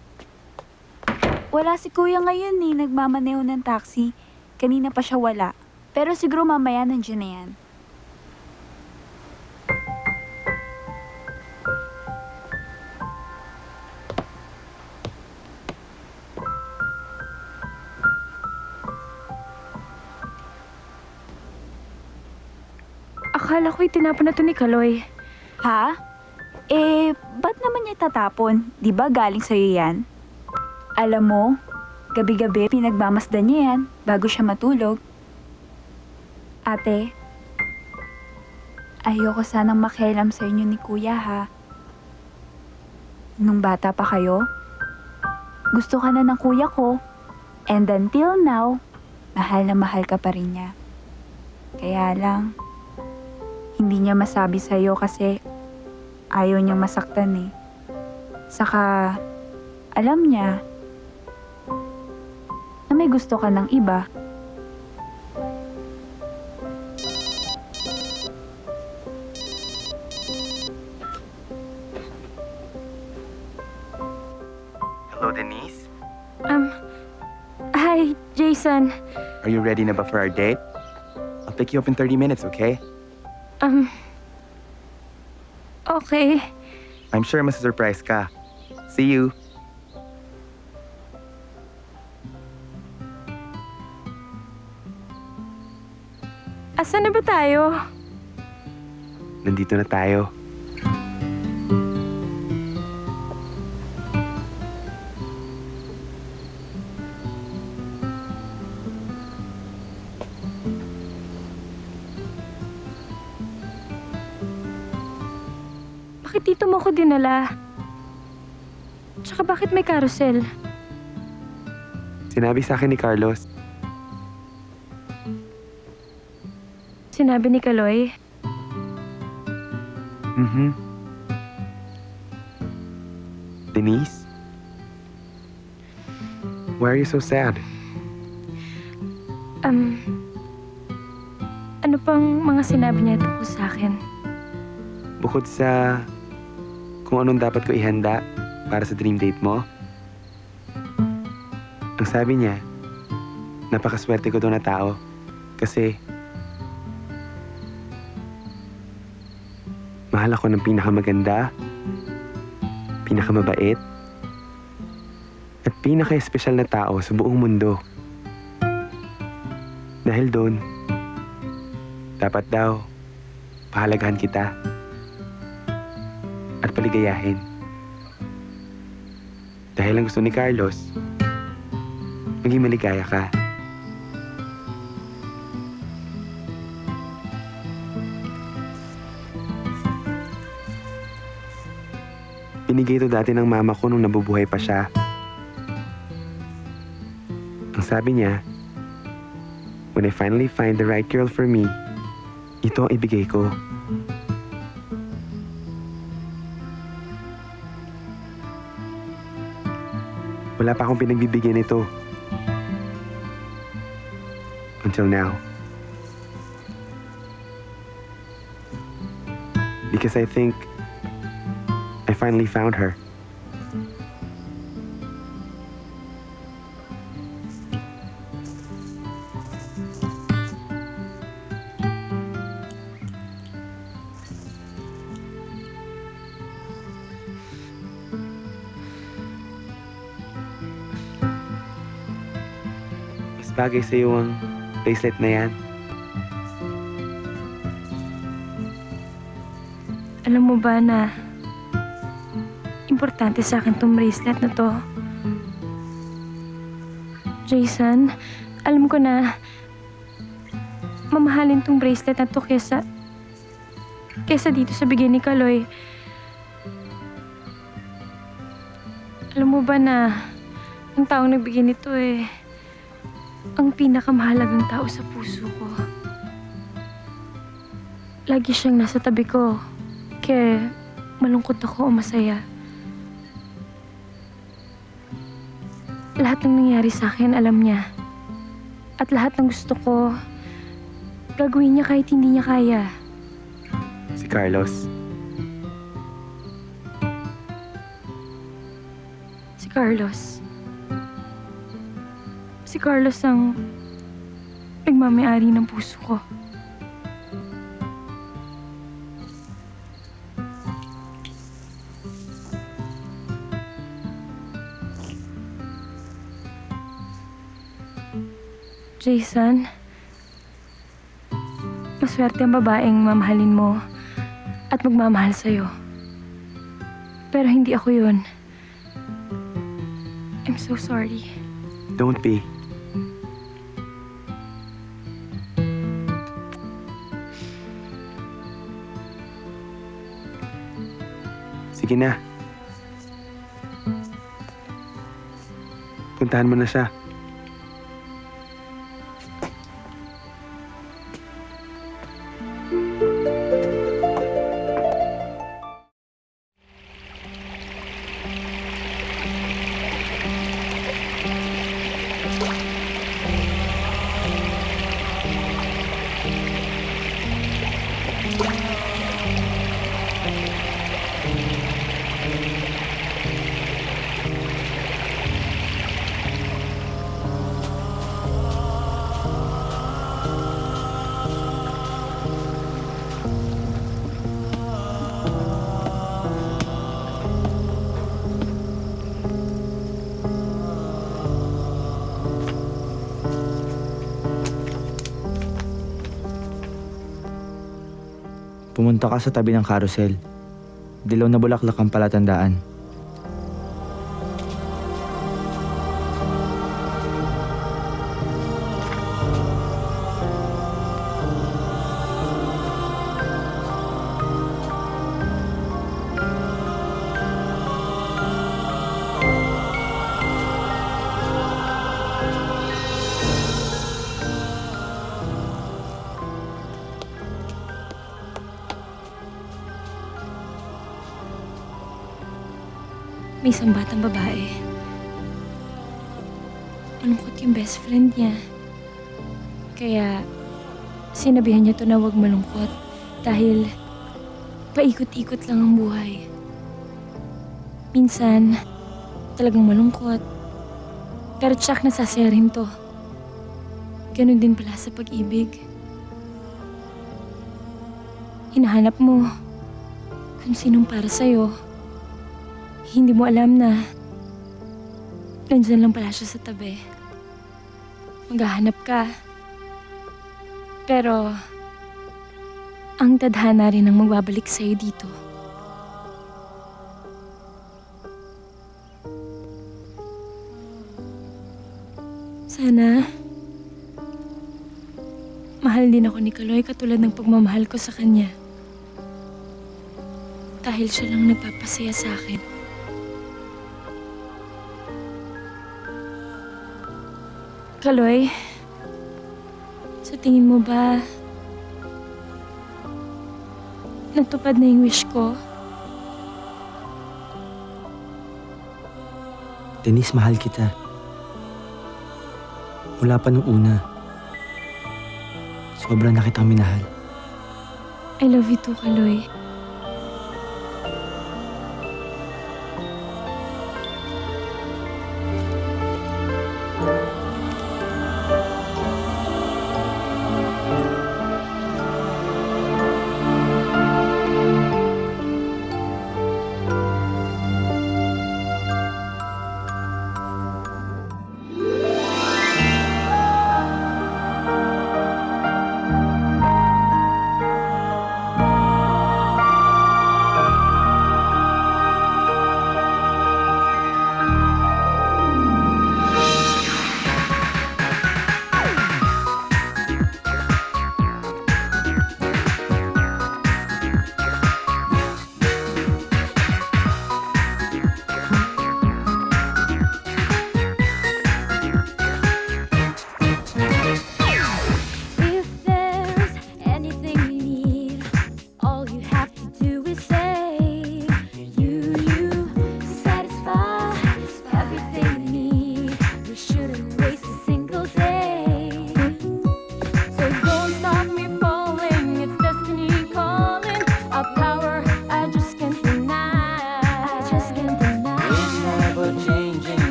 [SPEAKER 7] wala si kuya ngayon eh. Nagmamaneho ng taxi. Kanina pa siya wala. Pero siguro mamaya nandiyan na yan.
[SPEAKER 4] Akala ko'y tinapon na to ni Kaloy.
[SPEAKER 7] Ha? Eh, ba't naman niya tatapon? Di ba galing sa'yo yan? Alam mo, gabi-gabi pinagmamasdan niya yan bago siya matulog. Ate, ayoko sanang makialam sa inyo ni Kuya ha. Nung bata pa kayo, gusto ka na ng kuya ko. And until now, mahal na mahal ka pa rin niya. Kaya lang, hindi niya masabi sa'yo kasi ayaw niyang masaktan eh. Saka, alam niya na may gusto ka ng iba.
[SPEAKER 9] Hello, Denise.
[SPEAKER 4] Hi, Jason.
[SPEAKER 9] Are you ready na ba for our date? I'll pick you up in 30 minutes, okay?
[SPEAKER 4] Okay.
[SPEAKER 9] I'm sure masa-surprise ka. See you.
[SPEAKER 4] Asan na ba tayo?
[SPEAKER 9] Nandito na tayo.
[SPEAKER 4] Bakit dito mo ko dinala? Tsaka bakit may carousel?
[SPEAKER 9] Sinabi sa akin ni Carlos,
[SPEAKER 4] Sinabi ni Kaloy?
[SPEAKER 9] Denise? Why are you so sad?
[SPEAKER 4] Ano pang mga sinabi niya tungkol sa akin?
[SPEAKER 9] Bukod sa kung anong dapat ko ihanda para sa dream date mo, ang sabi niya, napakaswerte ko daw na tao kasi mahal ako ng pinakamaganda, pinakamabait, at pinaka-espesyal na tao sa buong mundo. Dahil doon, dapat daw pahalagahan kita at paligayahin. Dahil ang gusto ni Carlos, maging maligaya ka. Binigay ito dati ng mama ko nung nabubuhay pa siya. Ang sabi niya, when I finally find the right girl for me, ito ang ibigay ko. Wala pa akong pinagbibigyan nito. Until now. Because I think I finally found her. Mas bagay sa iyo ang bracelet na yan.
[SPEAKER 4] Alam mo ba na importante sa akin tong bracelet na to? Jason, alam ko na mamahalin tong bracelet na to kesa dito sa bigay ni Kaloy. Alam mo ba na Ang taong nagbigay nito ang pinakamahalagang tao sa puso ko. Lagi siyang nasa tabi ko. Kaya malungkot ako o masaya. Lahat ng nangyari sa akin, alam niya. At lahat ng gusto ko, gagawin niya kahit hindi niya kaya.
[SPEAKER 9] Si Carlos.
[SPEAKER 4] Si Carlos. Si Carlos ang nagmamayari ng puso ko. Jason, maswerte ang babaeng mamahalin mo at magmamahal sa'yo. Pero hindi ako yun. I'm so sorry.
[SPEAKER 9] Don't be. Sige na. Puntahan mo na siya.
[SPEAKER 2] Pumunta ka sa tabi ng carousel. Dilaw na bulaklak ang palatandaan.
[SPEAKER 4] May isang batang babae. Malungkot yung best friend niya. Kaya sinabihan niya to na huwag malungkot dahil paikot-ikot lang ang buhay. Minsan, talagang malungkot. Pero tsak nasasaya rin to. Ganon din pala sa pag-ibig. Hinahanap mo kung sinong para sa'yo. Hindi mo alam na nandyan lang pala siya sa tabi. Maghahanap ka. Pero ang tadhana rin ang magbabalik sa'yo dito. Sana mahal din ako ni Kaloy katulad ng pagmamahal ko sa kanya. Dahil siya lang nagpapasaya sa akin. Kaloy, sa tingin mo ba natupad na yung wish ko?
[SPEAKER 2] Denise, mahal kita. Mula pa nung una. Sobra na kitang minahal.
[SPEAKER 4] I love you too, Kaloy.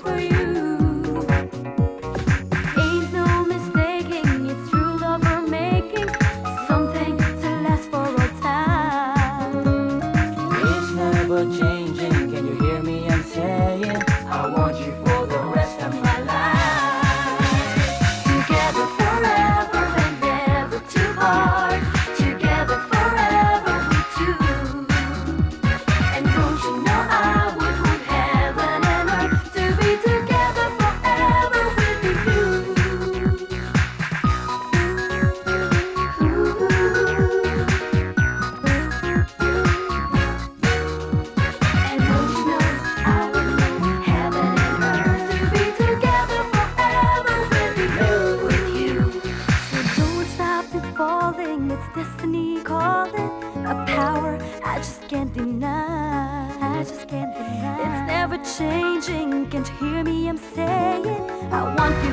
[SPEAKER 5] for you. Ain't no mistaking, it's true love we're making, something to last for all time.
[SPEAKER 2] It's never changing, can you hear me? I'm saying I want you for the rest of my life.
[SPEAKER 5] Together forever and never to part. Together forever we two. And don't you know I would move heaven and earth to be together forever with you. And don't you know I would move heaven and earth to be together forever with you. So don't stop it falling, it's destiny calling, a power I just can't deny. I just can't deny. It's never changing, can't you hear me? I'm saying I want you